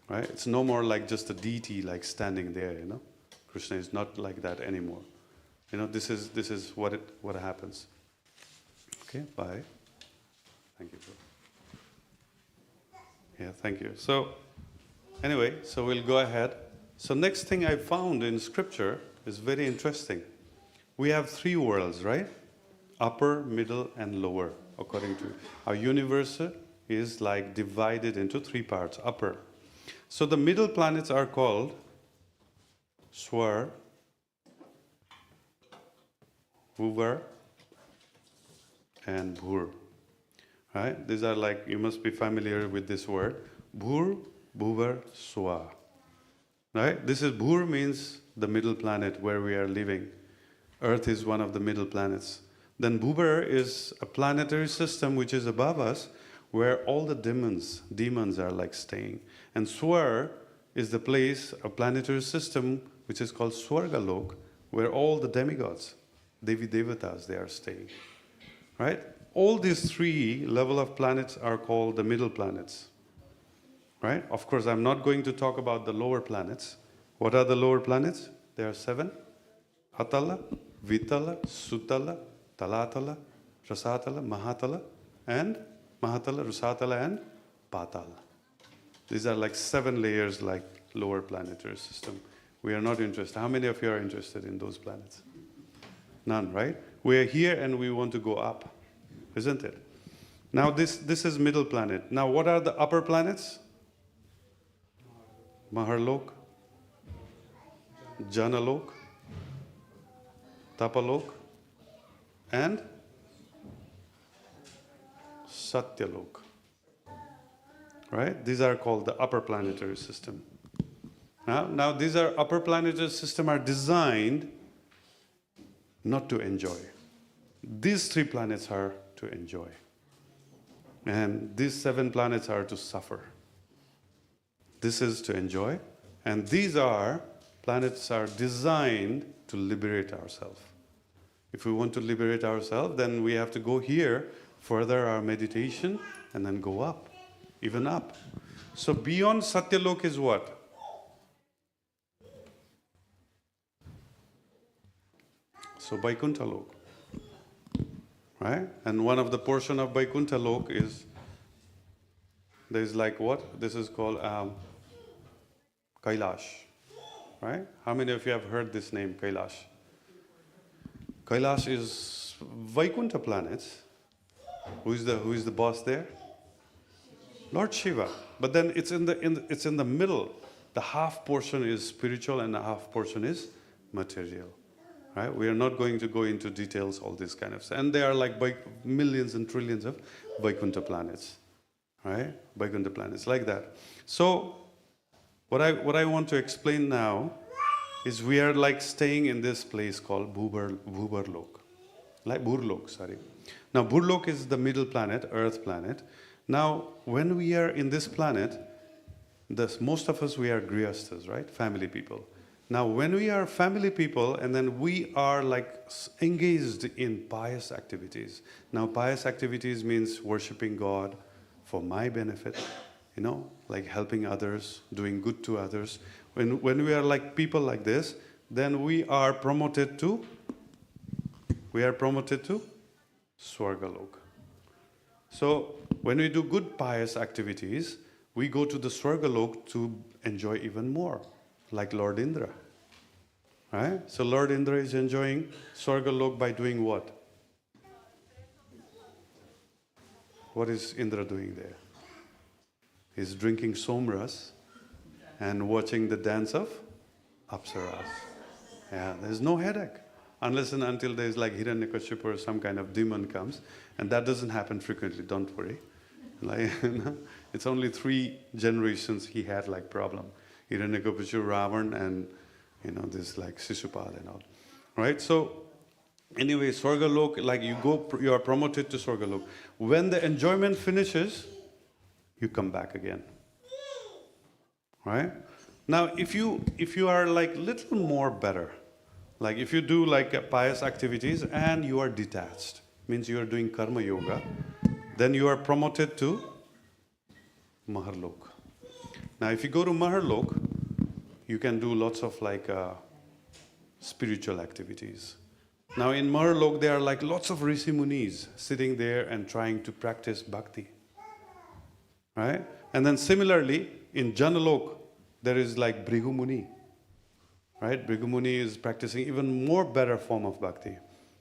Right? It's no more like just a deity like standing there, Krishna is not like that anymore. This is what happens. Okay, bye. Thank you. Yeah, thank you. So, anyway, we'll go ahead. So next thing I found in scripture is very interesting. We have 3 worlds, right? Upper, middle, and lower, according to our universe is like divided into 3 parts, upper. So the middle planets are called Swar, Bhuvar, and Bhur. Right? These are like, you must be familiar with this word. Bhur, Bhuvar, Swa. Right? This is Bhur means the middle planet where we are living. Earth is one of the middle planets. Then Bhuvar is a planetary system which is above us where all the demons are like staying. And Swar is the place, a planetary system which is called Swargalok, where all the demigods, Devi Devatas, they are staying. Right? All these 3 level of planets are called the middle planets. Right? Of course, I'm not going to talk about the lower planets. What are the lower planets? There are 7. Atala, Vitala, Sutala, Talatala, Rasatala, Mahatala, and Patala. These are like 7 layers like lower planetary system. We are not interested. How many of you are interested in those planets? None, right? We're here and we want to go up, isn't it? Now this is middle planet. Now what are the upper planets? Maharlok, Janalok, Tapalok, and Satyalok. Right? These are called the upper planetary system. Now these are upper planetary system are designed not to enjoy. These 3 planets are to enjoy. And these 7 planets are to suffer. This is to enjoy. And these planets are designed to liberate ourselves. If we want to liberate ourselves, then we have to go here, further our meditation, and then go up, even up. So beyond Satyalok is what? So Vaikuntha Lok. Right? And one of the portion of Vaikuntha Lok is, there's like what? This is called Kailash. Right? How many of you have heard this name, Kailash? Kailash is Vaikuntha planets. Who is the boss there? Lord Shiva. But then it's in the middle. The half portion is spiritual and the half portion is material. Right? We are not going to go into details, all this kind of stuff. And there are like millions and trillions of Vaikuntha planets. Right? Vaikuntha planets, like that. So, what I want to explain now is we are like staying in this place called Bhubarlok. Like Burlok, sorry. Now, Burlok is the middle planet, Earth planet. Now, when we are in this planet, most of us, we are grihasthas, right? Family people. Now, when we are family people and then we are like engaged in pious activities. Now, pious activities means worshiping God for my benefit, like helping others, doing good to others. When we are like people like this, then we are promoted to Swargalok. So, when we do good pious activities, we go to the Swargalok to enjoy even more. Like Lord Indra. Right? So Lord Indra is enjoying Swargalok by doing what? What is Indra doing there? He's drinking somras and watching the dance of Apsaras. Yeah, there's no headache. Unless and until there's like Hiranyakashipu or some kind of demon comes. And that doesn't happen frequently, don't worry. Like, it's only 3 generations he had like problem. Hiranyakashipu, Ravan, and this like Sisupal and all. Right? So, anyway, Swargalok, like you are promoted to Swargalok. When the enjoyment finishes, you come back again. Right? Now, if you are like little more better, like if you do like pious activities and you are detached, means you are doing karma yoga, then you are promoted to Maharlok. Now, if you go to Maharlok, you can do lots of like spiritual activities. Now in Maharlok, there are like lots of Rishi Munis sitting there and trying to practice bhakti. Right? And then similarly, in Janalok, there is like Bhrigu Muni. Right? Bhrigu Muni is practicing even more better form of bhakti.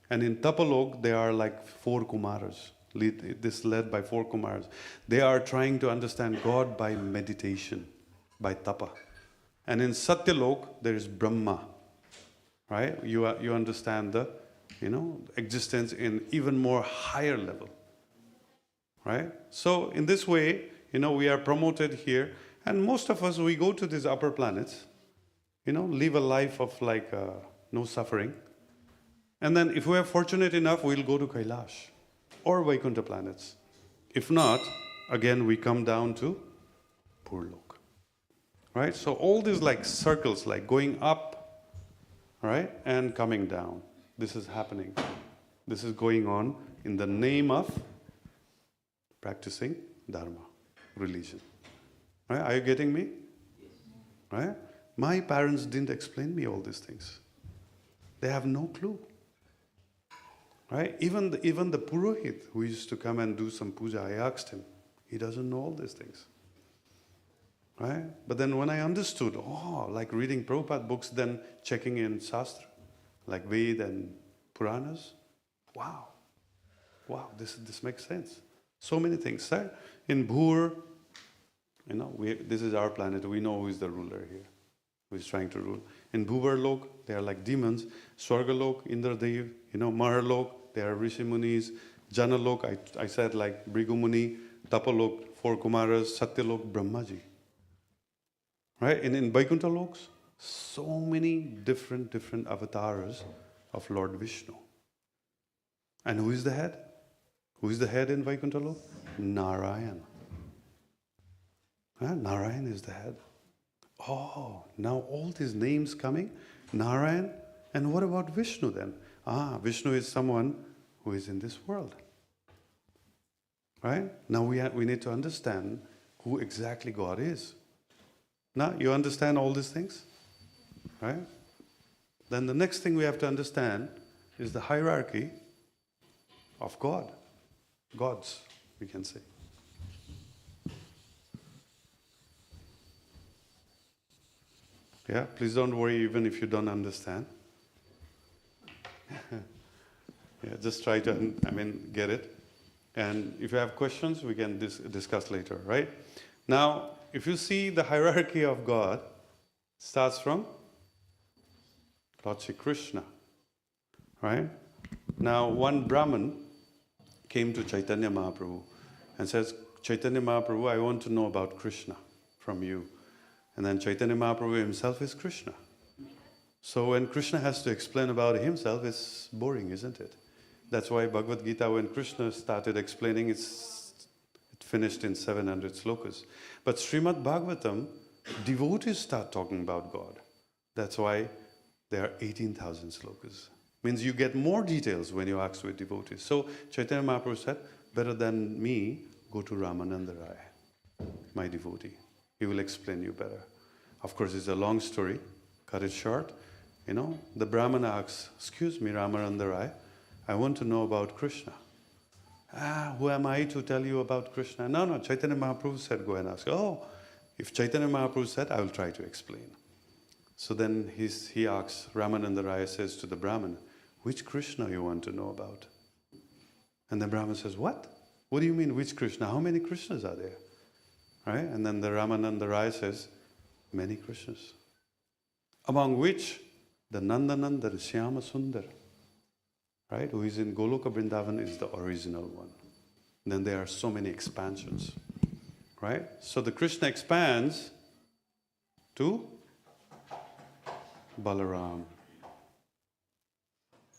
And in Tapalok, there are like 4 Kumaras. This led by 4 Kumaras. They are trying to understand God by meditation, by tapa. And in Satyalok, there is Brahma, right? You understand the, existence in even more higher level, right? So in this way, we are promoted here. And most of us, we go to these upper planets, live a life of like no suffering. And then if we are fortunate enough, we'll go to Kailash or Vaikuntha planets. If not, again, we come down to Purlok. Right? So all these like circles, like going up, right, and coming down. This is happening. This is going on in the name of practicing Dharma, religion. Right? Are you getting me? Right? My parents didn't explain me all these things. They have no clue. Right? Even the Purohit who used to come and do some puja, I asked him. He doesn't know all these things. Right? But then when I understood, like reading Prabhupada books, then checking in Shastra, like Ved and Puranas. Wow. Wow, this makes sense. So many things, right? In Bhur, this is our planet. We know who is the ruler here, who is trying to rule. In Bhuvarlok, they are like demons. Swargalok, Indradev, Maharlok, they are Rishi Munis. Janalok, I said like Bhrigu Muni. Tapalok, 4 Kumaras. Satyalok, Brahmaji. Right? And in Vaikuntha Loks, so many different avatars of Lord Vishnu. And who is the head? Who is the head in Vaikuntha Lok? Narayan. Narayan is the head. Oh, now all these names coming, Narayan. And what about Vishnu then? Vishnu is someone who is in this world. Right? Now we need to understand who exactly God is. Now, you understand all these things? Right? Then the next thing we have to understand is the hierarchy of God. Gods, we can say. Yeah, please don't worry even if you don't understand. Yeah, just try to, get it. And if you have questions, we can discuss later, right? Now, if you see the hierarchy of God, starts from Lord Shri Krishna, right? Now, one Brahmin came to Chaitanya Mahaprabhu and says, Chaitanya Mahaprabhu, I want to know about Krishna from you. And then Chaitanya Mahaprabhu himself is Krishna. So when Krishna has to explain about himself, it's boring, isn't it? That's why Bhagavad Gita, when Krishna started explaining, it finished in 700 slokas. But Srimad Bhagavatam, devotees start talking about God. That's why there are 18,000 slokas. Means you get more details when you ask with devotees. So Chaitanya Mahaprabhu said, better than me, go to Ramananda Rai, my devotee. He will explain you better. Of course, it's a long story. Cut it short. The Brahman asks, excuse me, Ramananda Rai, I want to know about Krishna. Who am I to tell you about Krishna? No, Chaitanya Mahaprabhu said, go and ask. Oh, if Chaitanya Mahaprabhu said, I will try to explain. So then he asks, Ramananda Raya says to the Brahman, which Krishna you want to know about? And the Brahman says, what? What do you mean, which Krishna? How many Krishnas are there? Right? And then the Ramananda Raya says, many Krishnas. Among which, the Nandananda, the Shyama Sundar, right, who is in Goloka Vrindavan, is the original one. Then there are so many expansions, right? So the Krishna expands to Balaram,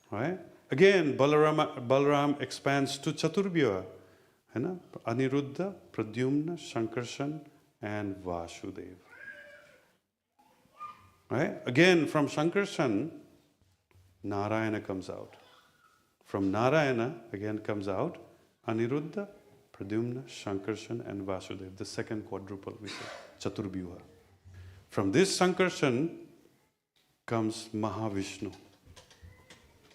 right? Again, Balaram expands to Chaturbhya, Aniruddha, Pradyumna, Shankarshan, and Vasudev. Right? Again, from Shankarshan, Narayana comes out. From Narayana, again comes out Aniruddha, Pradyumna, Shankarshan, and Vasudev, the second quadruple, we say, Chaturbhyuha. From this Shankarshan comes Mahavishnu.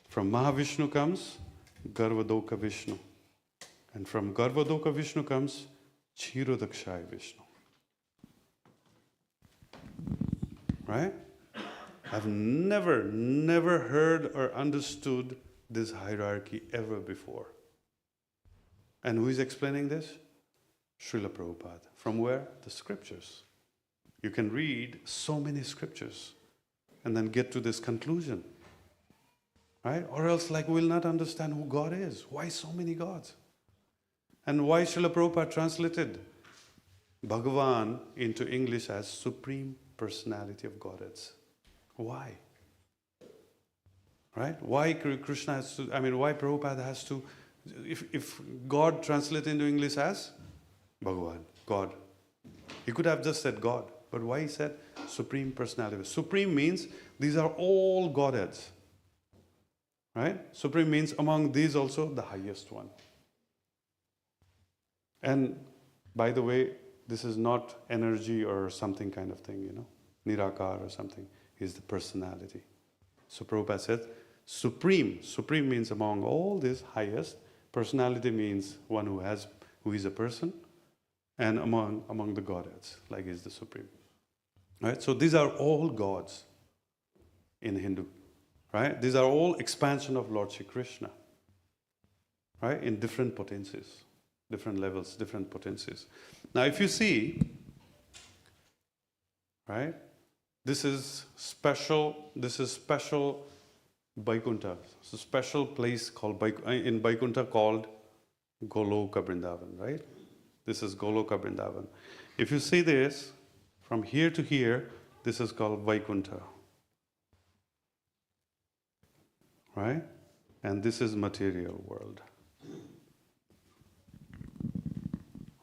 From Mahavishnu comes Garvadoka Vishnu. And from Garvadoka Vishnu comes Chirodakshaya Vishnu. Right? I've never heard or understood this hierarchy ever before. And who is explaining this? Srila Prabhupada. From where? The scriptures. You can read so many scriptures and then get to this conclusion. Right? Or else we'll not understand who God is. Why so many gods? And why Srila Prabhupada translated Bhagavan into English as Supreme Personality of Godheads. Why? Right? Why Krishna has to, why Prabhupada has to, if God translated into English as Bhagavan, God. He could have just said God, but why he said Supreme Personality? Supreme means these are all Godheads. Right? Supreme means among these also the highest one. And by the way, this is not energy or something kind of thing, Nirakar or something. Is the personality. So Prabhupada said, Supreme. Supreme means among all these highest. Personality means one who is a person. And among the Godheads, is the Supreme. Right? So these are all gods in Hindu. right? These are all expansion of Lord Shri Krishna, right? In different potencies, different levels, different potencies. Now, if you see, right, this is special Vaikuntha. It's a special place called in Vaikuntha called Goloka Vrindavan, right? This is Goloka Vrindavan. If you see this, from here to here, this is called Vaikuntha, right? And this is material world,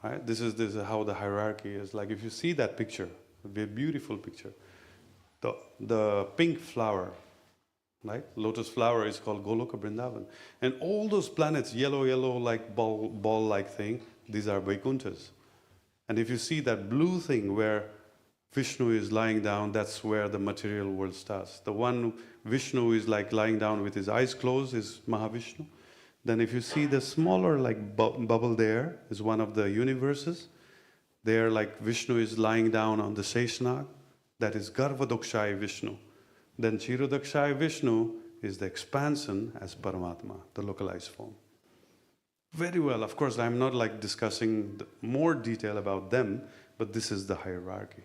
right? This is how the hierarchy is. Like if you see that picture, it'll be a beautiful picture. The pink flower, right? Lotus flower is called Goloka Vrindavan. And all those planets, yellow, like ball-like thing, these are Vaikunthas. And if you see that blue thing where Vishnu is lying down, that's where the material world starts. The one Vishnu is like lying down with his eyes closed is Mahavishnu. Then if you see the smaller like bubble there is one of the universes. There like Vishnu is lying down on the Seshnag. That is Garvadokshaya Vishnu. Then Chirodakshaya Vishnu is the expansion as Paramatma, the localized form. Very well, of course, I'm not like discussing more detail about them, but this is the hierarchy.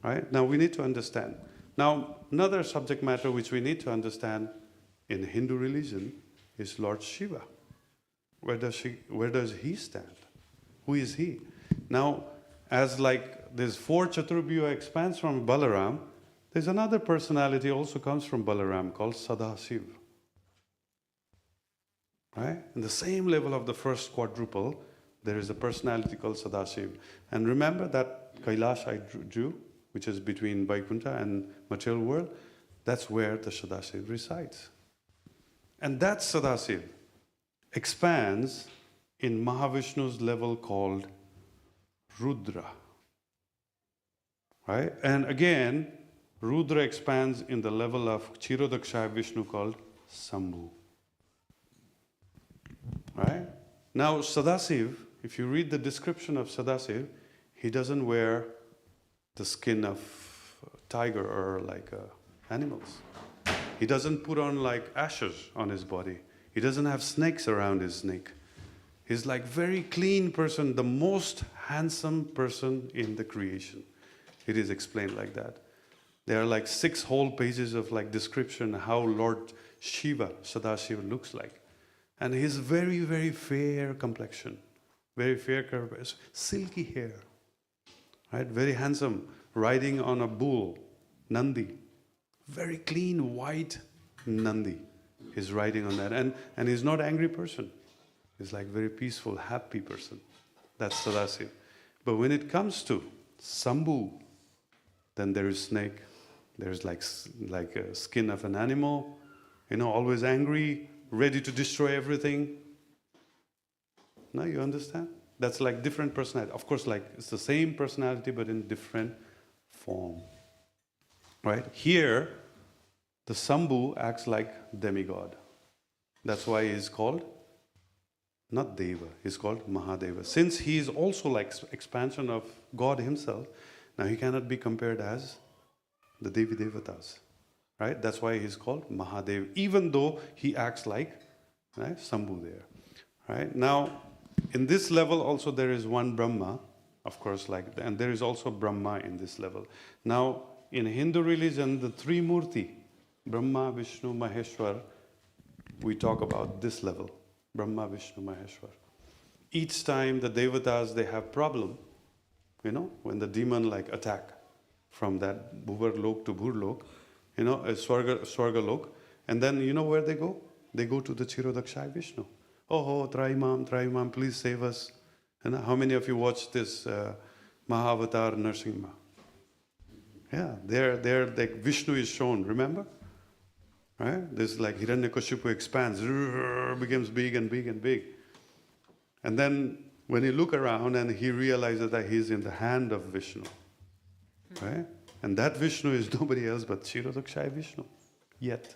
Right? Now we need to understand. Now, another subject matter which we need to understand in Hindu religion is Lord Shiva. Where does he stand? Who is he? Now, as like this 4 Chaturbhuja expands from Balaram, there's another personality also comes from Balaram called Sadhu. Right? In the same level of the first quadruple, there is a personality called Sadhu. And remember that Kailash I drew, which is between Vaikuntha and material world, that's where the Sadhu resides. And that Sadhu expands in Mahavishnu's level called Rudra. Right? And again, Rudra expands in the level of Chirodakshaya Vishnu called Sambhu. Right? Now, Sadasiv, if you read the description of Sadasiv, he doesn't wear the skin of tiger or like animals. He doesn't put on like ashes on his body. He doesn't have snakes around his neck. He's like very clean person, the most handsome person in the creation. It is explained like that. There are like 6 whole pages of like description how Lord Shiva, Sadashiva looks like. And his very, very fair complexion, very fair curve, silky hair, right? Very handsome, riding on a bull, Nandi. Very clean, white Nandi. He's riding on that. And he's not an angry person. He's like very peaceful, happy person. That's Sadasiva. But when it comes to Sambhu, then there is snake. There's like a skin of an animal, always angry, ready to destroy everything. Now you understand? That's like different personality. Of course, like it's the same personality, but in different form. Right? Here, the Sambhu acts like demigod. That's why he's called not Deva, he's called Mahadeva. Since he is also like expansion of God himself, now he cannot be compared as the Devi Devatas. Right? That's why he's called Mahadev, even though he acts like Sambhu there. Right? Now, in this level also there is one Brahma, of course, and there is also Brahma in this level. Now, in Hindu religion, the 3 Murti, Brahma, Vishnu, Maheshwar, we talk about this level, Brahma, Vishnu, Maheshwar. Each time the Devatas, they have problem, when the demon attack from that Bhuvar-lok to Bhur-lok, a Swarga Lok, and then you know where they go? They go to the Chirodakshaya Vishnu. Oh, Traimam, please save us. And how many of you watched this Mahavatar Narasimha? Yeah, there like Vishnu is shown, remember? Right? This like Hiranyakashipu expands, becomes big and big and big. And then when he look around and he realizes that he's in the hand of Vishnu. Right? And that Vishnu is nobody else but Chirodakshaya Vishnu. Yet.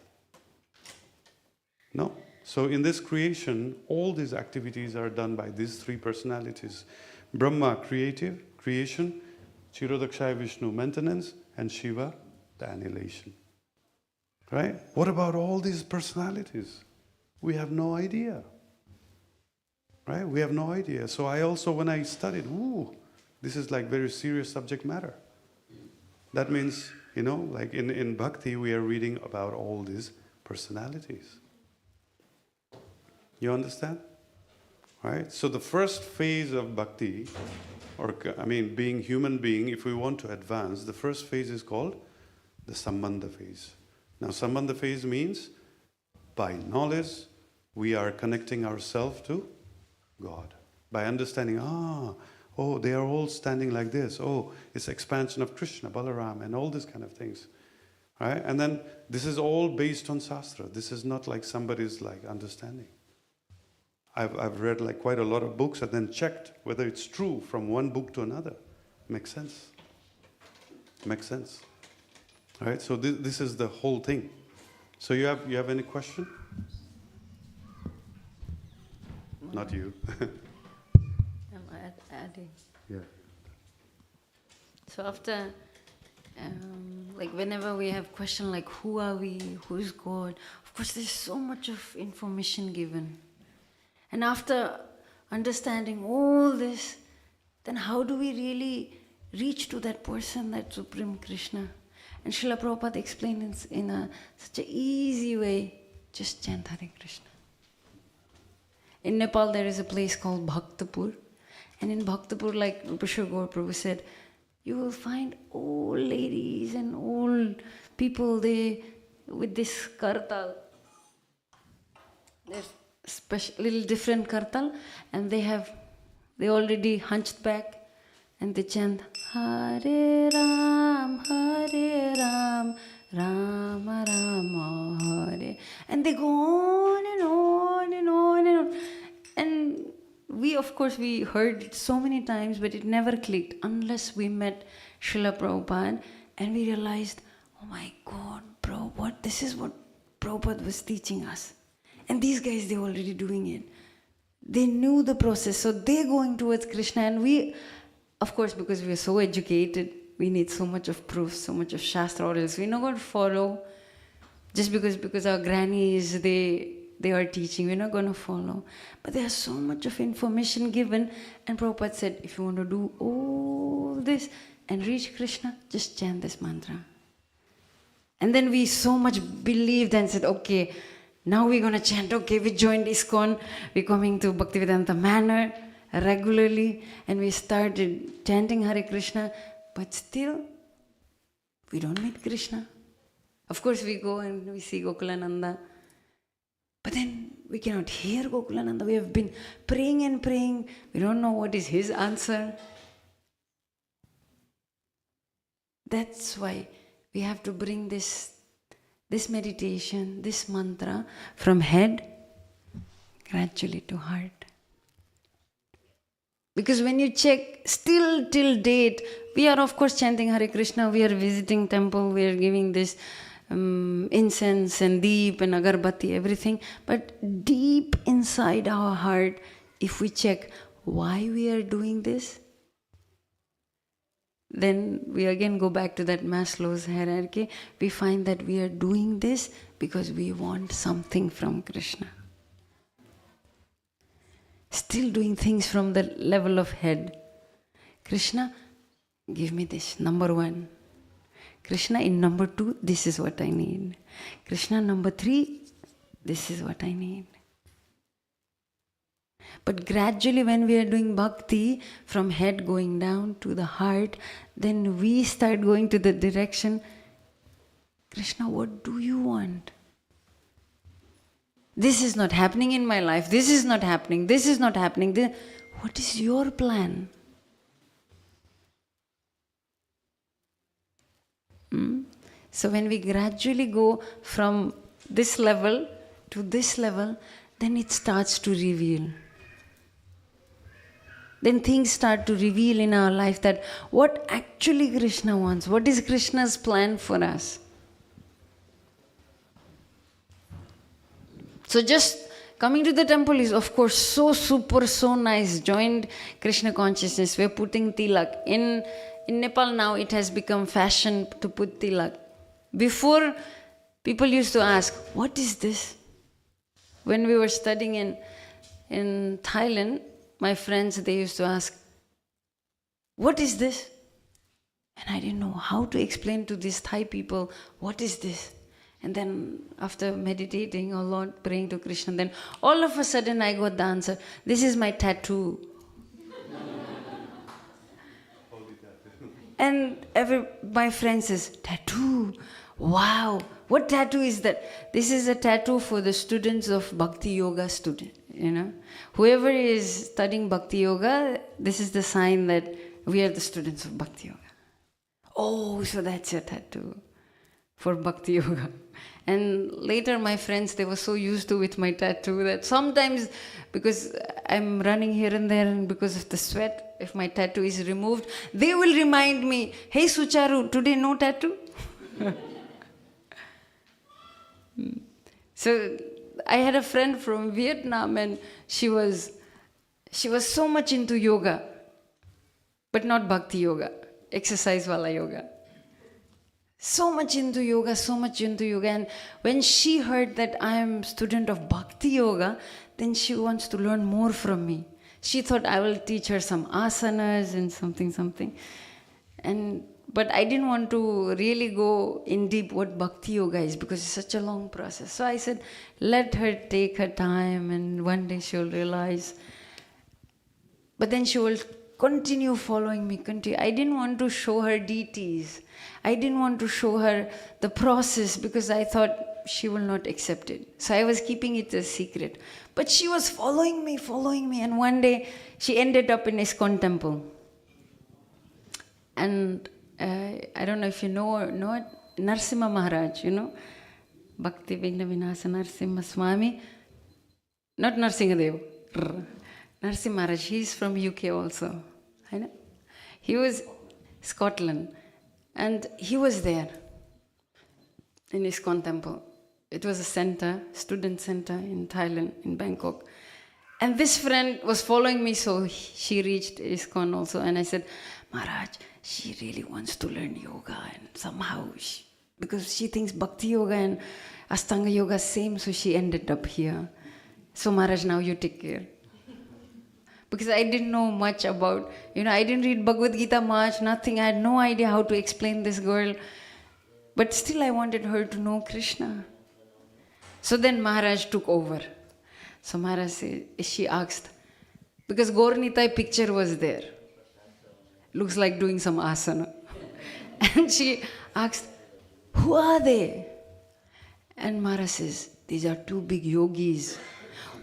No? So in this creation, all these activities are done by these 3 personalities. Brahma, creation, Chirodakshaya Vishnu, maintenance, and Shiva, the annihilation. Right? What about all these personalities? We have no idea. Right? We have no idea. So I also, when I studied, this is like very serious subject matter. That means, like in Bhakti, we are reading about all these personalities. You understand? Right? So the first phase of Bhakti, being human being, if we want to advance, the first phase is called the Sambandha phase. Now, Sambandha phase means, by knowledge, we are connecting ourselves to God. By understanding, they are all standing like this. Oh, it's expansion of Krishna, Balaram, and all these kind of things. Right? And then this is all based on Shastra. This is not like somebody's understanding. I've read quite a lot of books and then checked whether it's true from one book to another. Makes sense. Makes sense. All right, so this is the whole thing. So you have any question? Not you. I'm adding. Yeah. So after, whenever we have question like who are we, who is God, of course there's so much of information given. And after understanding all this, then how do we really reach to that person, that Supreme Krishna? And Srila Prabhupada explains in such an easy way, just chant Hare Krishna. In Nepal there is a place called Bhaktapur. And in Bhaktapur, like Rupeshwor Prabhu said, you will find old ladies and old people, they with this kartal. There's little different kartal, and they already hunched back, and they chant Hare Ram, Rama Rama Hare, and they go on and on and on and on. And we, of course, we heard it so many times, but it never clicked unless we met Srila Prabhupada and we realized, oh my God, Prabhupada, this is what Prabhupada was teaching us. And these guys, they're already doing it. They knew the process, so they're going towards Krishna. And we, of course, because we are so educated, we need so much of proof, so much of Shastra, or else we're not going to follow. Just because our grannies, they are teaching, we're not going to follow. But there's so much of information given. And Prabhupada said, if you want to do all this and reach Krishna, just chant this mantra. And then we so much believed and said, okay, now we're going to chant. Okay, we joined ISKCON. We're coming to Bhaktivedanta Manor regularly. And we started chanting Hare Krishna. But still, we don't meet Krishna. Of course, we go and we see Gokulananda. But then we cannot hear Gokulananda. We have been praying and praying. We don't know what is his answer. That's why we have to bring this meditation, this mantra from head gradually to heart. Because when you check, still till date, we are of course chanting Hare Krishna, we are visiting temple, we are giving this incense and deep and agarbatti, everything. But deep inside our heart, if we check why we are doing this, then we again go back to that Maslow's hierarchy. We find that we are doing this because we want something from Krishna. Still doing things from the level of head. Krishna, give me this, number 1. Krishna, in number 2, this is what I need. Krishna, number 3, this is what I need. But gradually when we are doing bhakti, from head going down to the heart, then we start going to the direction, Krishna, what do you want? This is not happening in my life, this is not happening, this is not happening. What is your plan? So when we gradually go from this level to this level, then it starts to reveal. Then things start to reveal in our life that what actually Krishna wants, what is Krishna's plan for us. So just coming to the temple is of course so super, so nice, joined Krishna consciousness, we're putting tilak. In Nepal now it has become fashion to put tilak. Before, People used to ask, what is this? When we were studying in Thailand, my friends, they used to ask, what is this? And I didn't know how to explain to these Thai people, what is this? And then after meditating a lot, praying to Krishna, then all of a sudden I got the answer, this is my tattoo. And my friend says, tattoo? Wow, what tattoo is that? This is a tattoo for the students of Bhakti Yoga student, Whoever is studying Bhakti Yoga, this is the sign that we are the students of Bhakti Yoga. Oh, so that's a tattoo for Bhakti Yoga. And later my friends, they were so used to with my tattoo that sometimes, because I'm running here and there and because of the sweat, if my tattoo is removed, they will remind me, hey Sucharu, today no tattoo? So I had a friend from Vietnam and she was so much into yoga, but not Bhakti Yoga, exercise wala yoga. So much into yoga. And when she heard that I am student of Bhakti Yoga, then she wants to learn more from me. She thought I will teach her some asanas and something. But I didn't want to really go in deep what Bhakti Yoga is because it's such a long process. So I said, let her take her time and one day she'll realize. But then she will continue following me. I didn't want to show her deities. I didn't want to show her the process because I thought she will not accept it. So I was keeping it a secret. But she was following me. And one day she ended up in ISKCON temple. And I don't know if you know it, Narasimha Maharaj, Bhakti Vigna Vinasa Narasimha Swami. Not Narasimhadev. Narasimha Maharaj, he's from UK also. I know. He was Scotland. And he was there in ISKCON temple. It was a center, student center in Thailand, in Bangkok. And this friend was following me, so she reached ISKCON also. And I said, Maharaj, she really wants to learn yoga. And somehow, because she thinks Bhakti Yoga and Ashtanga Yoga same, so she ended up here. So Maharaj, now you take care. Because I didn't know much about, I didn't read Bhagavad Gita much, nothing. I had no idea how to explain this girl. But still I wanted her to know Krishna. So then Maharaj took over. So Maharaj, she asked, because Gaur Nitai picture was there. Looks like doing some asana. And she asked, who are they? And Maharaj says, these are two big yogis.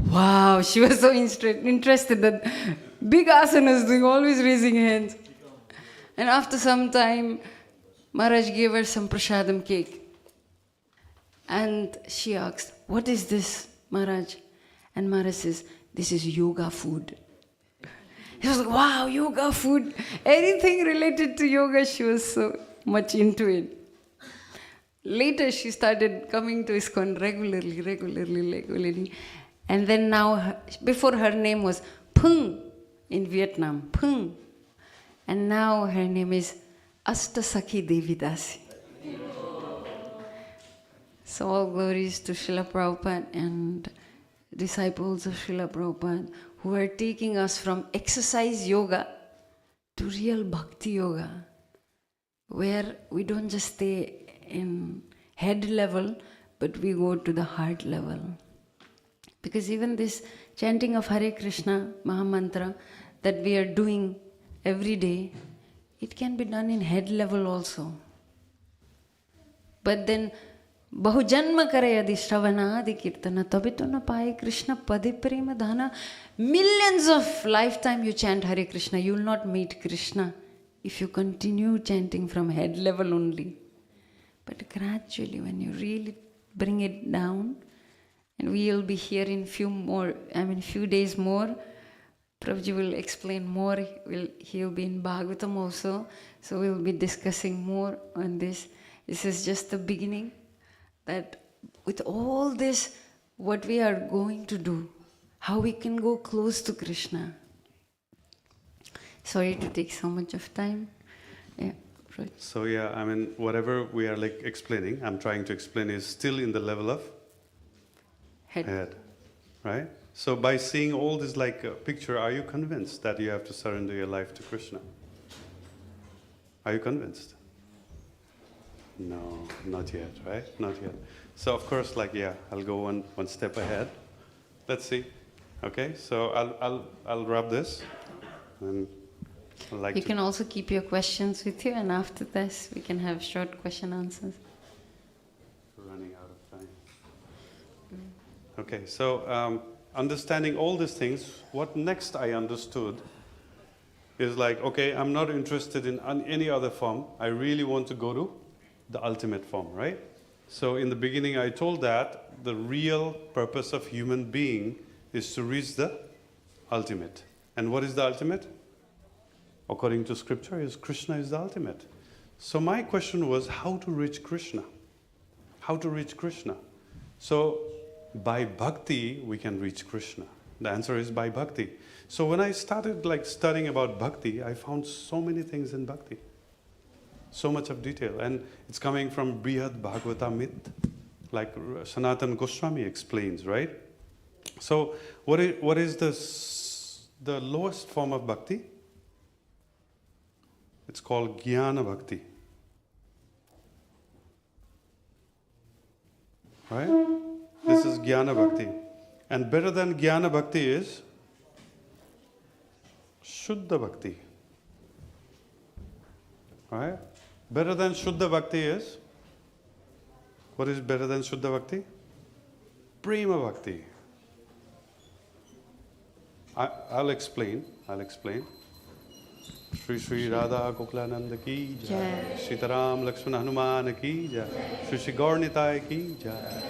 Wow, she was so interested that big asanas doing, always raising hands. And after some time, Maharaj gave her some prasadam cake. And she asked, what is this, Maharaj? And Maharaj says, this is yoga food. He was like, wow, yoga food. Anything related to yoga, she was so much into it. Later, she started coming to ISKCON regularly. And then now, before her name was Phung in Vietnam, Phung. And now her name is Ashtasakhi Devi Dasi. So all glories to Srila Prabhupada and disciples of Srila Prabhupada who are taking us from exercise yoga to real bhakti yoga, where we don't just stay in head level, but we go to the heart level. Because even this chanting of Hare Krishna Mahamantra that we are doing every day, it can be done in head level also. But then, Bahujanma kare adi shravana adi kirtana tabito na paye Krishna pade prema dhana. Millions of lifetime you chant Hare Krishna, you will not meet Krishna if you continue chanting from head level only. But gradually, when you really bring it down, and we will be here in few days more. Prabhuji will explain more. He will be in Bhagavatam also. So we will be discussing more on this. This is just the beginning. That with all this, what we are going to do, how we can go close to Krishna. Sorry to take so much of time. Yeah. Right. So yeah, I mean, whatever we are like explaining, I'm trying to explain is still in the level of head, right? So by seeing all this like picture, are you convinced that you have to surrender your life to Krishna? Are you convinced? No, not yet, right? Not yet. So of course, like yeah, I'll go one step ahead. Let's see. Okay, so I'll rub this, and I'd like You to. can also keep your questions with you, and after this, we can have short question answers. Running out of time. Okay, so understanding all these things, what next I understood is like, okay, I'm not interested in any other form. I really want to go to the ultimate form, right? So in the beginning, I told that the real purpose of human being is to reach the ultimate. And what is the ultimate? According to scripture, is Krishna is the ultimate. So my question was how to reach Krishna? How to reach Krishna? So by bhakti, we can reach Krishna. The answer is by bhakti. So when I started like studying about bhakti, I found so many things in bhakti. So much of detail. And it's coming from Brihad Bhagavatamrit, like Sanatana Goswami explains, right? So what is the lowest form of bhakti? It's called Jnana Bhakti. Right? This is Jnana Bhakti. And better than Jnana Bhakti is Shuddha Bhakti. Right? Better than Shuddha Bhakti is, what is better than Shuddha Bhakti? Prema Bhakti. I'll explain. Shri Shri Radha Kuklananda ki jai. Sitaram Lakshmana Hanuman ki jai. Shri Shri Gaur Nitai ki jai.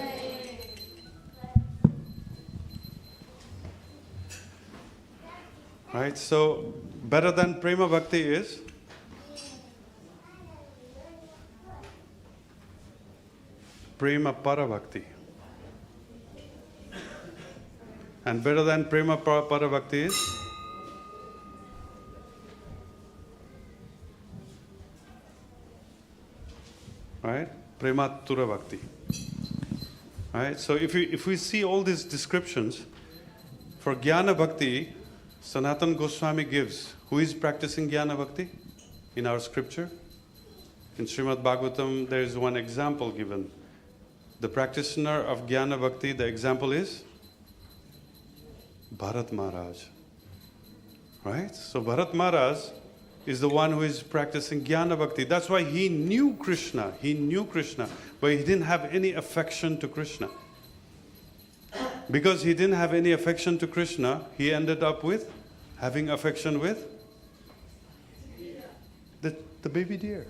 Right, so better than Prema Bhakti is Prema Para Bhakti. And better than Prema Para Bhakti is right? Prematura Bhakti. Right? So if we see all these descriptions, for Jnana Bhakti, Sanatana Goswami gives, who is practicing Jnana Bhakti in our scripture? In Srimad Bhagavatam, there is one example given. The practitioner of Jnana Bhakti, the example is Bharat Maharaj. Right? So Bharat Maharaj is the one who is practicing Jnana Bhakti. That's why he knew Krishna. But he didn't have any affection to Krishna. Because he didn't have any affection to Krishna, he ended up with having affection with the baby deer.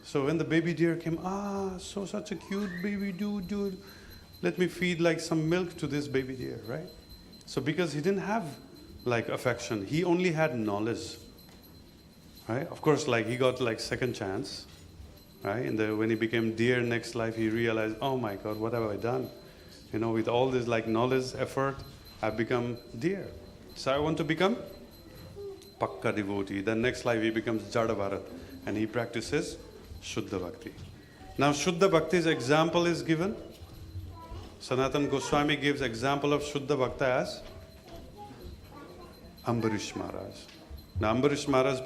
So when the baby deer came, such a cute baby dude, let me feed like some milk to this baby deer, right? So because he didn't have like affection, he only had knowledge. Right? Of course, like he got like second chance, right? And when he became deer next life, he realized, oh my God, what have I done? You know, with all this like knowledge, effort, I've become deer. So I want to become Pakka devotee. Then next life he becomes Jada Bharat and he practices Shuddha Bhakti. Now Shuddha Bhakti's example is given. Sanatana Goswami gives example of Shuddha Bhakta as Ambarish Maharaj. Now Ambarish Maharaj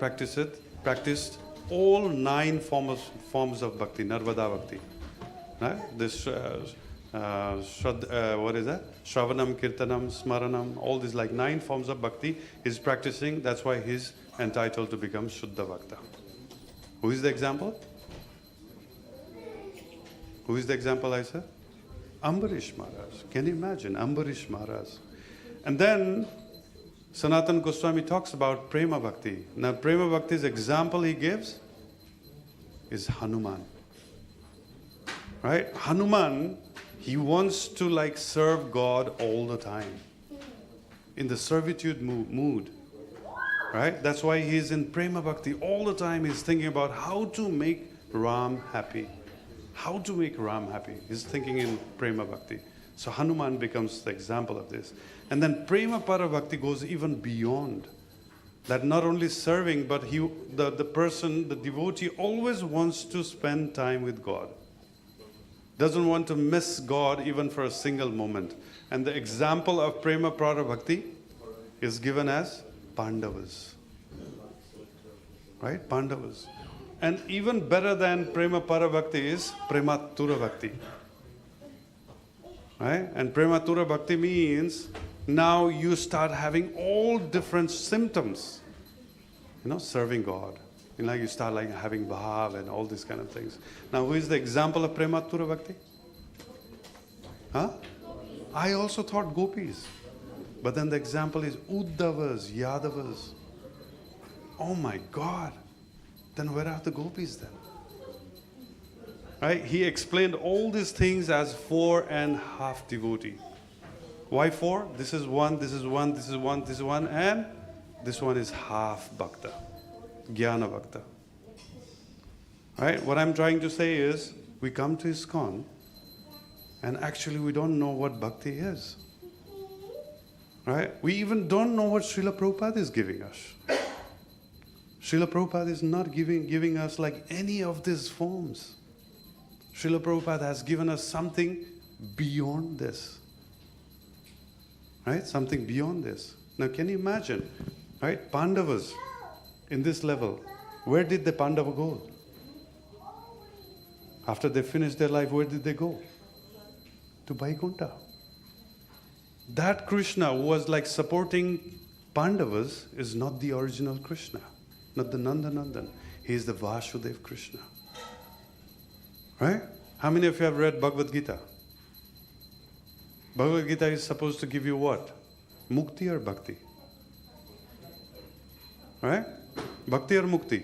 practiced all 9 forms of bhakti, Narvada Bhakti. Right? This what is that? Shravanam, Kirtanam, Smaranam, all these like 9 forms of bhakti he's practicing. That's why he's entitled to become Shuddha Bhakta. Who is the example? Who is the example I said? Ambarish Maharaj. Can you imagine? Ambarish Maharaj. And then Sanatana Goswami talks about Prema Bhakti. Now Prema Bhakti's example he gives is Hanuman. Right? Hanuman, he wants to like serve God all the time. In the servitude mood. Right? That's why he's in Prema Bhakti. All the time he's thinking about how to make Ram happy. How to make Ram happy. He's thinking in Prema Bhakti. So Hanuman becomes the example of this. And then Prema Para Bhakti goes even beyond. That not only serving, but the person, the devotee always wants to spend time with God. Doesn't want to miss God even for a single moment. And the example of Prema Prara Bhakti is given as Pandavas. Right? Pandavas. And even better than Prema Para Bhakti is Prema Tura Bhakti. Right? And Prema Tura Bhakti means now you start having all different symptoms. Serving God. You start having bhav and all these kind of things. Now, who is the example of Prema Tura Bhakti? Huh? I also thought gopis. But then the example is Uddhavas, Yadavas. Oh my God. Then where are the gopis then? Right? He explained all these things as 4.5 devotee. Why 4? This is one, this is one, this is one, this is one, and this one is half bhakta. Jnana bhakta. Right? What I'm trying to say is, we come to ISKCON, and actually we don't know what bhakti is. Right? We even don't know what Srila Prabhupada is giving us. Srila Prabhupada is not giving us like any of these forms. Srila Prabhupada has given us something beyond this. Right? Something beyond this. Now can you imagine? Right? Pandavas in this level. Where did the Pandava go? After they finished their life, where did they go? To Vaikuntha. That Krishna who was like supporting Pandavas is not the original Krishna. Not the Nandanandan. He is the Vasudev Krishna. Right? How many of you have read Bhagavad Gita? Bhagavad Gita is supposed to give you what? Mukti or Bhakti? Right? Bhakti or Mukti?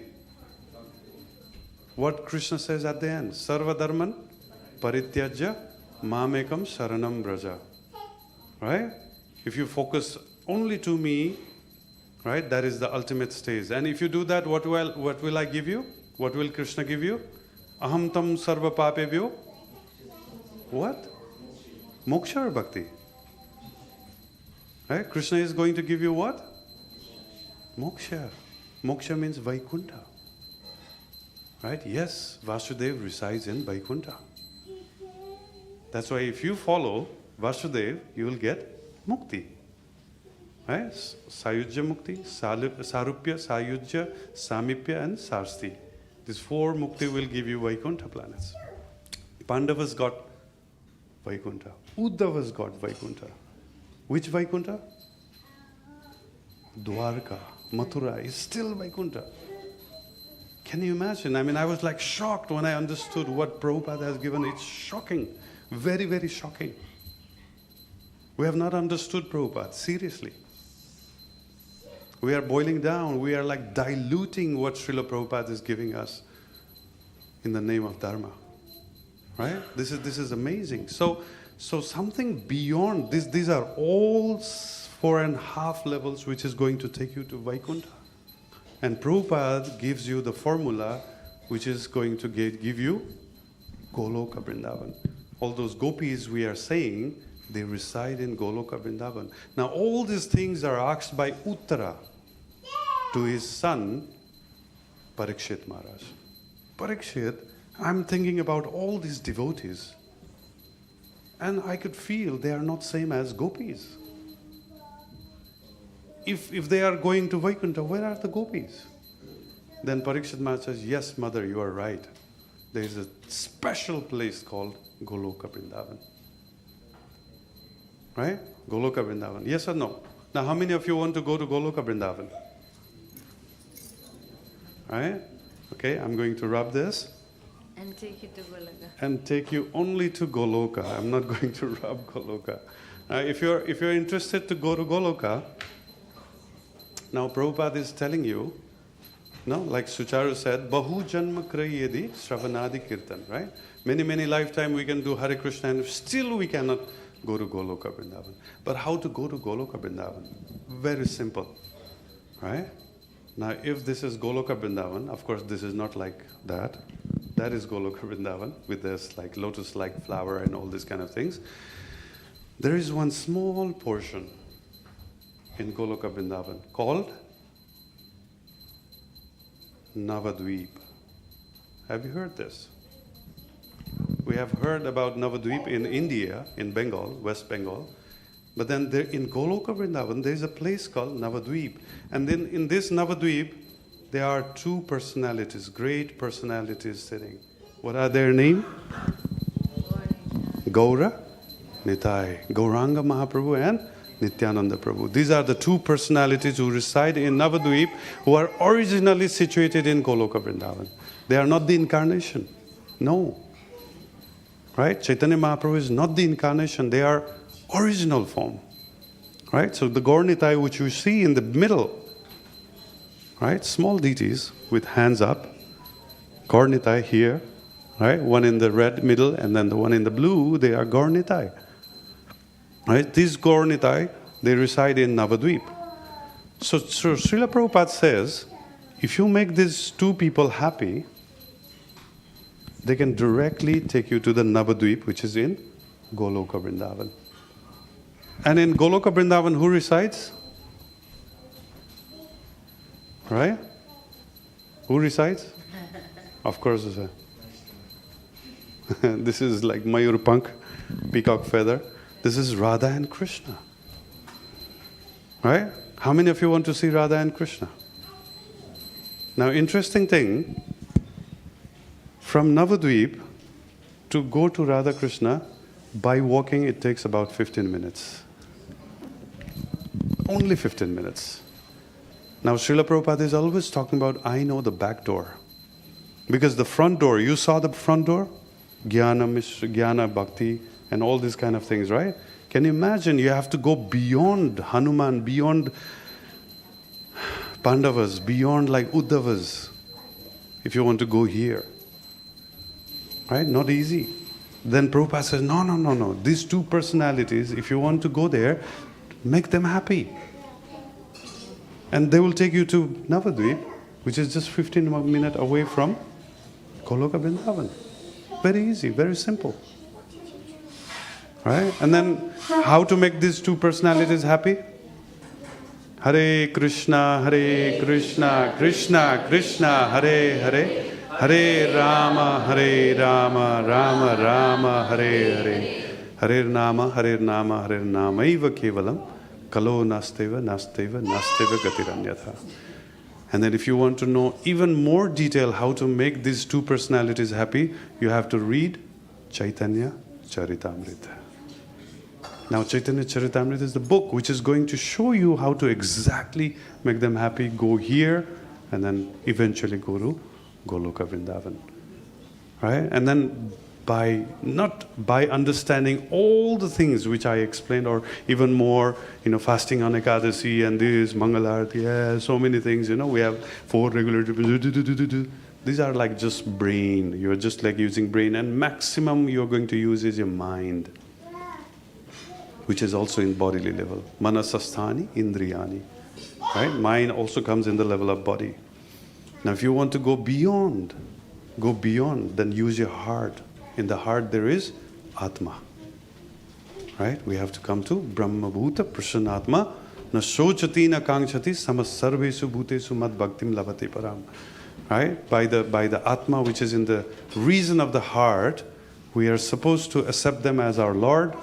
What Krishna says at the end? Sarva dharman parityajya mamekam sharanam braja. Right? If you focus only to me, right, that is the ultimate stage. And if you do that, what will I give you? What will Krishna give you? Aham tam sarva papebhyo. What? Moksha or bhakti? Right? Krishna is going to give you what? Moksha. Moksha means Vaikuntha. Right? Yes, Vasudev resides in Vaikuntha. That's why if you follow Vasudev, you will get Mukti. Right? Sayujya Mukti, Sarupya, Sayujya, Samipya and Sarsti. These 4 Mukti will give you Vaikuntha planets. Pandavas got Vaikuntha. Uddhavas got Vaikuntha. Which Vaikuntha? Dwarka, Mathura is still Vaikuntha. Can you imagine? I mean, I was like shocked when I understood what Prabhupada has given. It's shocking. Very, very shocking. We have not understood Prabhupada, seriously. We are boiling down. We are like diluting what Srila Prabhupada is giving us in the name of Dharma. Right? This is amazing. So something beyond this, these are all 4.5 levels which is going to take you to Vaikuntha. And Prabhupada gives you the formula which is going to give you Goloka Vrindavan. All those gopis we are saying, they reside in Goloka Vrindavan. Now all these things are asked by Uttara to his son Parikshit Maharaj. Parikshit, I'm thinking about all these devotees and I could feel they are not same as gopis. If they are going to Vaikuntha, where are the gopis? Then Parikshit Maharaj says, yes, mother, you are right. There is a special place called Goloka Vrindavan. Right? Goloka Vrindavan. Yes or no? Now, how many of you want to go to Goloka Vrindavan? Right? Okay, I'm going to rub this. And take you to Goloka. And take you only to Goloka. I'm not going to rub Goloka. If you're interested to go to Goloka, now Prabhupada is telling you, no, like Sucharu said, Bahu Janma Krayedi Shravanadi Kirtan, right? Many lifetime we can do Hare Krishna and still we cannot go to Goloka Vrindavan. But how to go to Goloka Vrindavan? Very simple, right? Now if this is Goloka Vrindavan, of course this is not like that. That is Goloka Vrindavan with this like lotus-like flower and all these kind of things. There is one small portion in Goloka Vrindavan called Navadvip. Have you heard this? We have heard about Navadvip in India, in Bengal, West Bengal. But then there, in Goloka Vrindavan, there is a place called Navadvip. And then in this Navadvip, there are two personalities, great personalities sitting. What are their names? Gaura, Nitai, Gauranga Mahaprabhu and Nityananda Prabhu. These are the two personalities who reside in Navadvip, who are originally situated in Goloka Vrindavan. They are not the incarnation. No. Right? Chaitanya Mahaprabhu is not the incarnation. They are original form. Right? So the Gaur Nitai, which you see in the middle, right? Small deities with hands up. Gaur Nitai here. Right? One in the red middle and then the one in the blue, they are Gaur Nitai. Right? These Gaur Nitai, they reside in Navadvip. So Srila Prabhupada says, if you make these two people happy, they can directly take you to the Navadvip, which is in Goloka Vrindavan. And in Goloka Vrindavan, who resides? Right? Who resides? Of course, this is like Mayur Pank, peacock feather. This is Radha and Krishna. Right? How many of you want to see Radha and Krishna? Now, interesting thing, from Navadvip to go to Radha Krishna, by walking it takes about 15 minutes. Only 15 minutes. Now, Srila Prabhupada is always talking about, I know the back door. Because the front door, you saw the front door? Jnana, Bhakti, and all these kind of things, right? Can you imagine you have to go beyond Hanuman, beyond Pandavas, beyond like Uddhavas, if you want to go here. Right? Not easy. Then Prabhupada says, no. These two personalities, if you want to go there, make them happy. And they will take you to Navadvip, which is just 15 minutes away from Goloka Vrindavan. Very easy, very simple. Right? And then how to make these two personalities happy? Hare Krishna, Krishna Krishna, Hare Hare, Hare Rama, Rama Rama, Hare Hare. Hare Nama, Eva Kevalam, Kalo Nasteva Gatiranyatha. And then if you want to know even more detail how to make these two personalities happy, you have to read Chaitanya Charitamrita. Now Chaitanya Charitamrita is the book which is going to show you how to exactly make them happy, go here, and then eventually go to Goloka Vrindavan. Right? And then not by understanding all the things which I explained, or even more, fasting on Ekadasi and this, Mangalarti, so many things, we have 4 regular. These are like just brain. You're just like using brain, and maximum you're going to use is your mind, which is also in bodily level. Manasasthani, Indriyani. Right? Mind also comes in the level of body. Now if you want to go beyond, then use your heart. In the heart there is Atma. Right? We have to come to Brahma Bhuta Prasannatma na sochati na kangchati samas sarvesu bhutesu mad bhaktim labhati param. Right? By the Atma, which is in the reason of the heart, we are supposed to accept them as our Lord,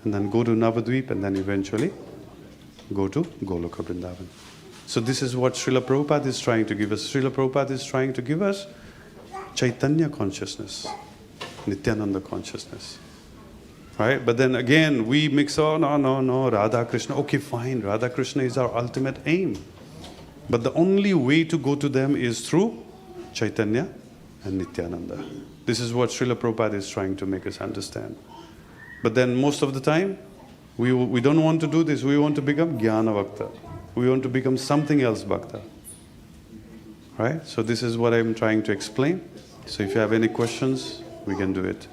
and then go to Navadvip, and then eventually go to Goloka Vrindavan. So this is what Srila Prabhupada is trying to give us. Srila Prabhupada is trying to give us Chaitanya consciousness, Nityananda consciousness. Right? But then again, we mix, no, Radha Krishna. Okay, fine, Radha Krishna is our ultimate aim. But the only way to go to them is through Chaitanya and Nityananda. This is what Srila Prabhupada is trying to make us understand. But then most of the time, we don't want to do this. We want to become Jnana Bhakta. We want to become something else Bhakta. Right? So this is what I'm trying to explain. So if you have any questions, we can do it.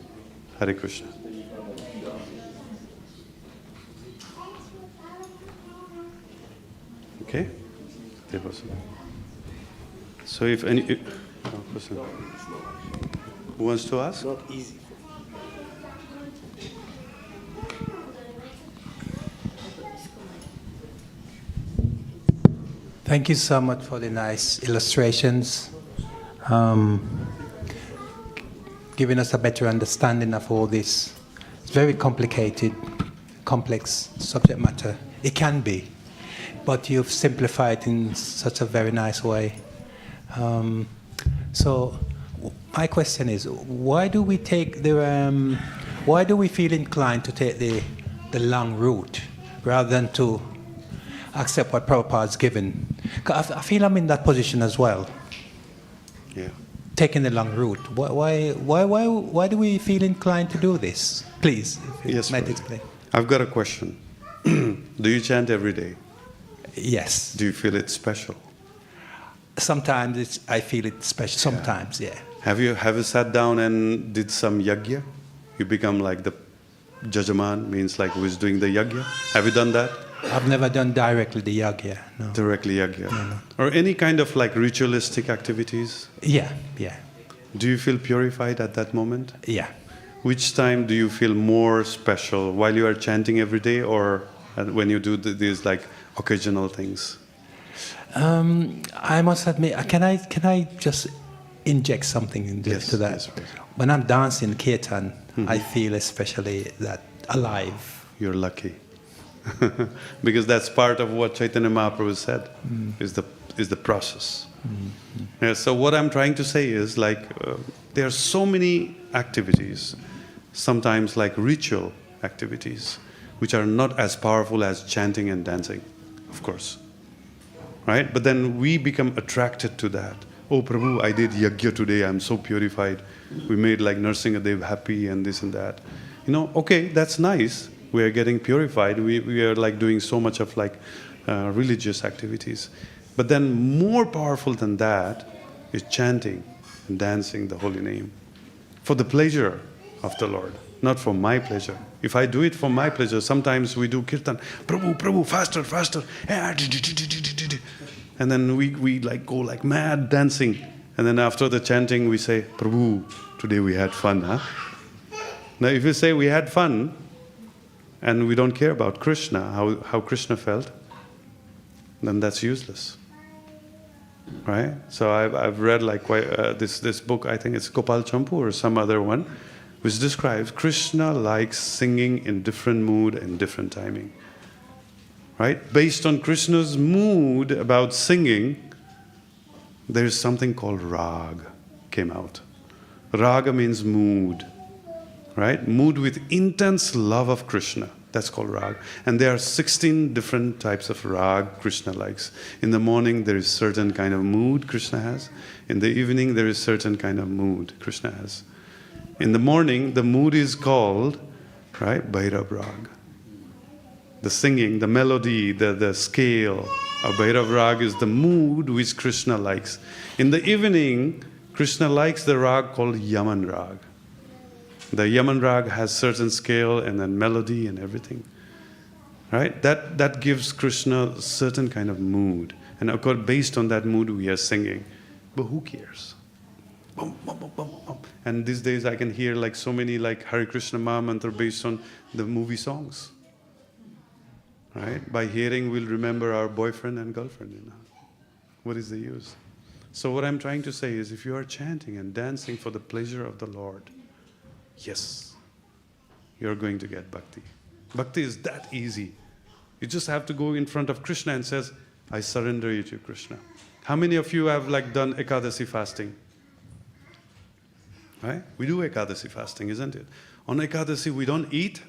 Hare Krishna. Okay? So if any... Who wants to ask? Not easy. Thank you so much for the nice illustrations. giving us a better understanding of all this. It's very complicated, complex subject matter. It can be, but you've simplified it in such a very nice way. So my question is, why do we take the, why do we feel inclined to take the long route rather than to accept what Prabhupada's given? 'Cause I feel I'm in that position as well. Yeah. Taking the long route. Why do we feel inclined to do this? Please, if you Yes, might brother. explain. I've got a question. Do you chant every day? Yes. Do you feel it special? Sometimes I feel it special. Sometimes, yeah. Have you sat down and did some yagya? You become like the jajaman, means like who is doing the yagya. Have you done that? I've never done directly the yagya. No. Directly yagya. Or any kind of like ritualistic activities? Yeah. Do you feel purified at that moment? Yeah. Which time do you feel more special? While you are chanting every day, or when you do these like occasional things? I must admit, can I just inject something to that? Yes, please. When I'm dancing kirtan, I feel especially that alive. You're lucky. Because that's part of what Chaitanya Mahaprabhu said, is the process. Yeah, so what I'm trying to say is like there are so many activities, sometimes like ritual activities, which are not as powerful as chanting and dancing, of course. Right? But then we become attracted to that. Oh Prabhu, I did yagya today, I'm so purified. We made like Narsingadev happy and this and that. You know, okay, that's nice. We are getting purified. We are like doing so much of like religious activities. But then more powerful than that is chanting and dancing the holy name for the pleasure of the Lord, not for my pleasure. If I do it for my pleasure, sometimes we do kirtan, Prabhu, faster, faster. And then we like go like mad dancing. And then after the chanting, we say, Prabhu, today we had fun, huh? Now if you say we had fun, and we don't care about Krishna, how Krishna felt, then that's useless, right? So I've read like this book, I think it's Gopal Champu or some other one, which describes Krishna likes singing in different mood and different timing, right? Based on Krishna's mood about singing, there is something called rag came out. Raga means mood. Right? Mood with intense love of Krishna. That's called rag. And there are 16 different types of rag Krishna likes. In the morning, there is certain kind of mood Krishna has. In the evening, there is certain kind of mood Krishna has. In the morning, the mood is called, right, Bhairav rag. The singing, the melody, the scale of Bhairav rag is the mood which Krishna likes. In the evening, Krishna likes the rag called Yaman rag. The Yaman rag has certain scale and then melody and everything, right? That gives Krishna a certain kind of mood. And of course, based on that mood, we are singing. But who cares? Bum, bum, bum, bum, bum. And these days I can hear like so many like Hare Krishna Maha Mantra based on the movie songs, right? By hearing, we'll remember our boyfriend and girlfriend, you know. What is the use? So what I'm trying to say is, if you are chanting and dancing for the pleasure of the Lord, yes, you're going to get bhakti. Bhakti is that easy. You just have to go in front of Krishna and says, I surrender you to Krishna. How many of you have like done Ekadasi fasting? Right? We do Ekadasi fasting, isn't it? On Ekadasi, we don't eat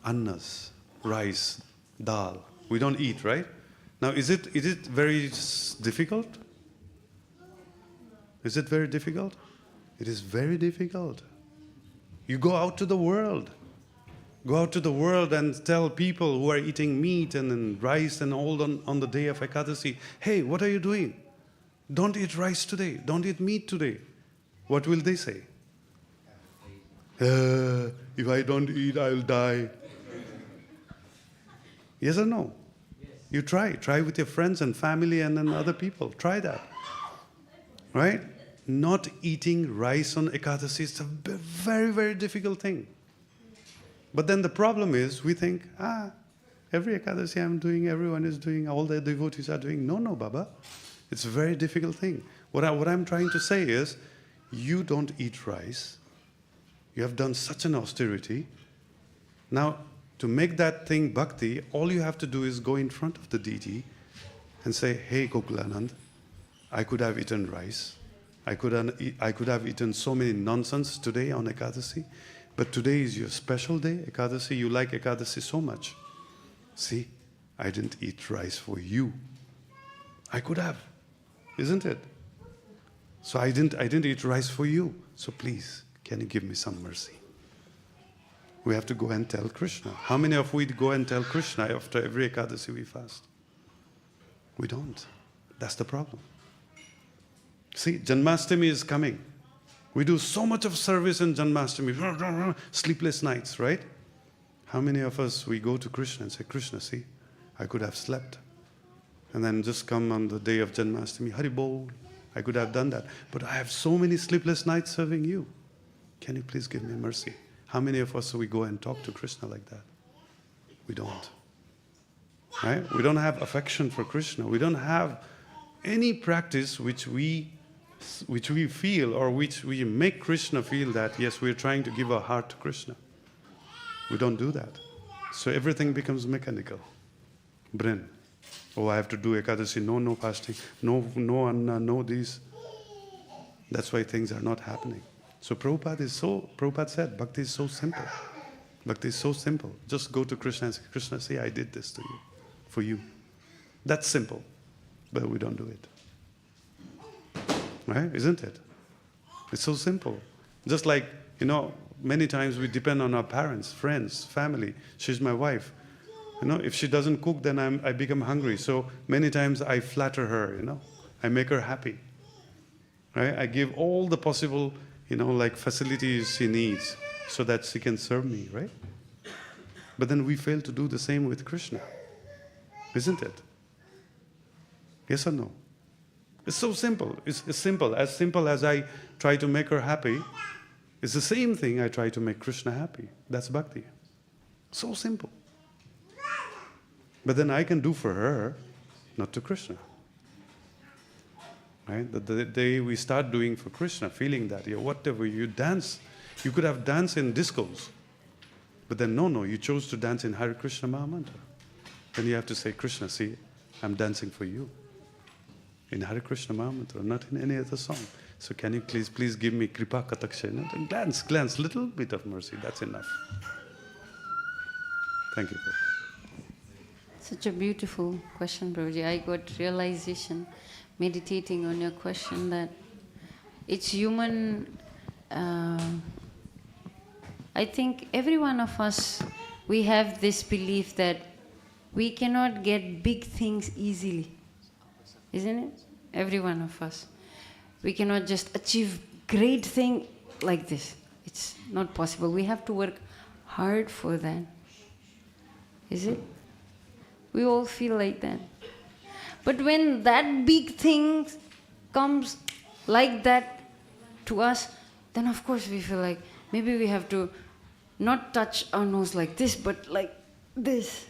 annas, rice, dal. We don't eat, right? Now, is it very difficult? Is it very difficult? It is very difficult. You go out to the world. Go out to the world and tell people who are eating meat and then rice and all on the day of Ekadasi, hey, what are you doing? Don't eat rice today. Don't eat meat today. What will they say? If I don't eat, I'll die. Yes or no? Yes. You try. Try with your friends and family and then other people. Try that. Right? Not eating rice on Ekadasi is a very, very difficult thing. But then the problem is, we think, every Ekadasi I'm doing, everyone is doing, all the devotees are doing. No, Baba. It's a very difficult thing. What I'm trying to say is, you don't eat rice. You have done such an austerity. Now, to make that thing bhakti, all you have to do is go in front of the deity and say, hey, Gokulanand, I could have eaten rice. I could have eaten so many nonsense today on Ekadasi. But today is your special day, Ekadasi. You like Ekadasi so much. See, I didn't eat rice for you. I could have, isn't it? So I didn't eat rice for you. So please, can you give me some mercy? We have to go and tell Krishna. How many of we go and tell Krishna after every Ekadasi we fast? We don't. That's the problem. See, Janmashtami is coming. We do so much of service in Janmashtami, sleepless nights, right? How many of us, we go to Krishna and say, Krishna, see, I could have slept. And then just come on the day of Janmashtami, Hari Bol, I could have done that. But I have so many sleepless nights serving you. Can you please give me mercy? How many of us, we go and talk to Krishna like that? We don't. Right? We don't have affection for Krishna. We don't have any practice which we feel, or which we make Krishna feel that, yes, we're trying to give our heart to Krishna. We don't do that. So everything becomes mechanical. Brain. Oh, I have to do Ekadasi, no fasting, no anna, no this. That's why things are not happening. So Prabhupada said, Bhakti is so simple. Bhakti is so simple. Just go to Krishna and say, Krishna, see, I did this to you, for you. That's simple. But we don't do it. Right? Isn't it? It's so simple. Just like, many times we depend on our parents, friends, family. She's my wife. If she doesn't cook, then I become hungry. So many times I flatter her, I make her happy. Right? I give all the possible, facilities she needs so that she can serve me, right? But then we fail to do the same with Krishna. Isn't it? Yes or no? It's so simple. It's simple. As simple as I try to make her happy, it's the same thing I try to make Krishna happy. That's bhakti. So simple. But then I can do for her, not to Krishna. Right? The day we start doing for Krishna, feeling that, whatever you dance, you could have danced in discos. But then no, you chose to dance in Hare Krishna Mahamantra. Then you have to say, Krishna, see, I'm dancing for you. In Hare Krishna Mahamantra, not in any other song. So can you please give me Kripa Kataksha? Glance, little bit of mercy, that's enough. Thank you. Such a beautiful question, Prabhuji. I got realization, meditating on your question, that it's human. I think every one of us, we have this belief that we cannot get big things easily. Isn't it? Every one of us. We cannot just achieve great thing like this. It's not possible. We have to work hard for that. Is it? We all feel like that. But when that big thing comes like that to us, then of course we feel like maybe we have to not touch our nose like this, but like this.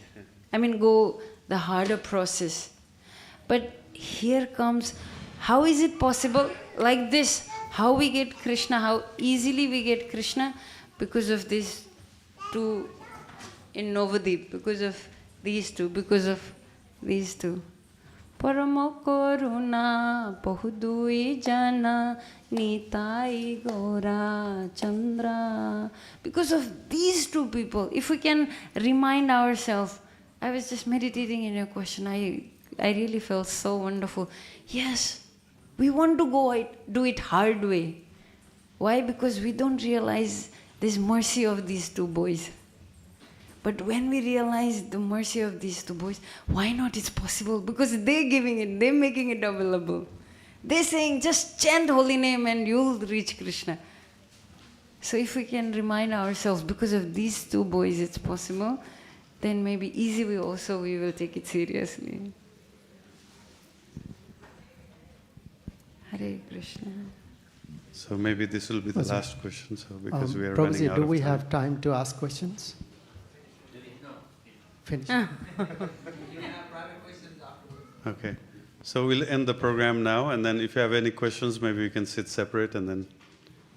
Go the harder process. But here comes, how is it possible like this? How we get Krishna, how easily we get Krishna? Because of these two in Navadip, because of these two. Paramo Koruna Bahudui Jana Nitai Gora Chandra. Because of these two people, if we can remind ourselves. I was just meditating in your question. I really felt so wonderful. Yes, we want to do it hard way. Why? Because we don't realize this mercy of these two boys. But when we realize the mercy of these two boys, why not? It's possible. Because they're giving it, they're making it available. They're saying, just chant holy name and you'll reach Krishna. So if we can remind ourselves, because of these two boys it's possible, then maybe easily also we will take it seriously. Hare Krishna. So maybe this will be the last question, because we are running Prabhuji, out do of we time. have time to ask questions? Finish. You can have private questions afterwards. Okay. So we'll end the program now, and then if you have any questions, maybe we can sit separate, and then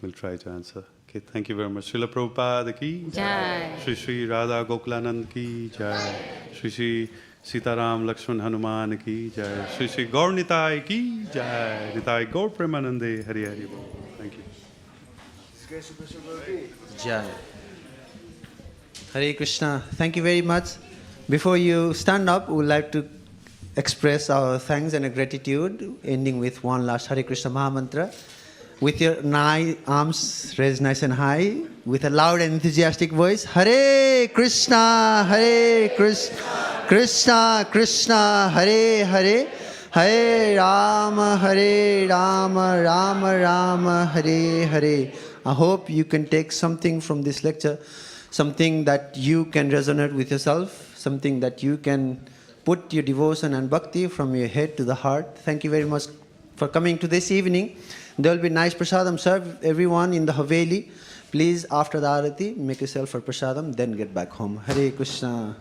we'll try to answer. Okay, thank you very much. Srila Prabhupada ki Jai. Shri Shri Radha Gokulanand ki jai. Shri Shri Sitaram Lakshman Hanuman ki jai. Shri Shri Gaur Nitai ki jai. Nitai Gaur Premanande Hari Hari Bol. Thank you. Jai. Hare Krishna. Thank you very much. Before you stand up, we would like to express our thanks and gratitude, ending with one last Hare Krishna Mahamantra. With your arms raised nice and high, with a loud and enthusiastic voice, Hare Krishna, Krishna Krishna, Hare Hare, Hare Rama, Rama Rama, Hare Hare. I hope you can take something from this lecture, something that you can resonate with yourself, something that you can put your devotion and bhakti from your head to the heart. Thank you very much for coming to this evening. There will be nice prasadam served everyone in the Haveli. Please, after the arati, make yourself for prasadam, then get back home. Hare Krishna.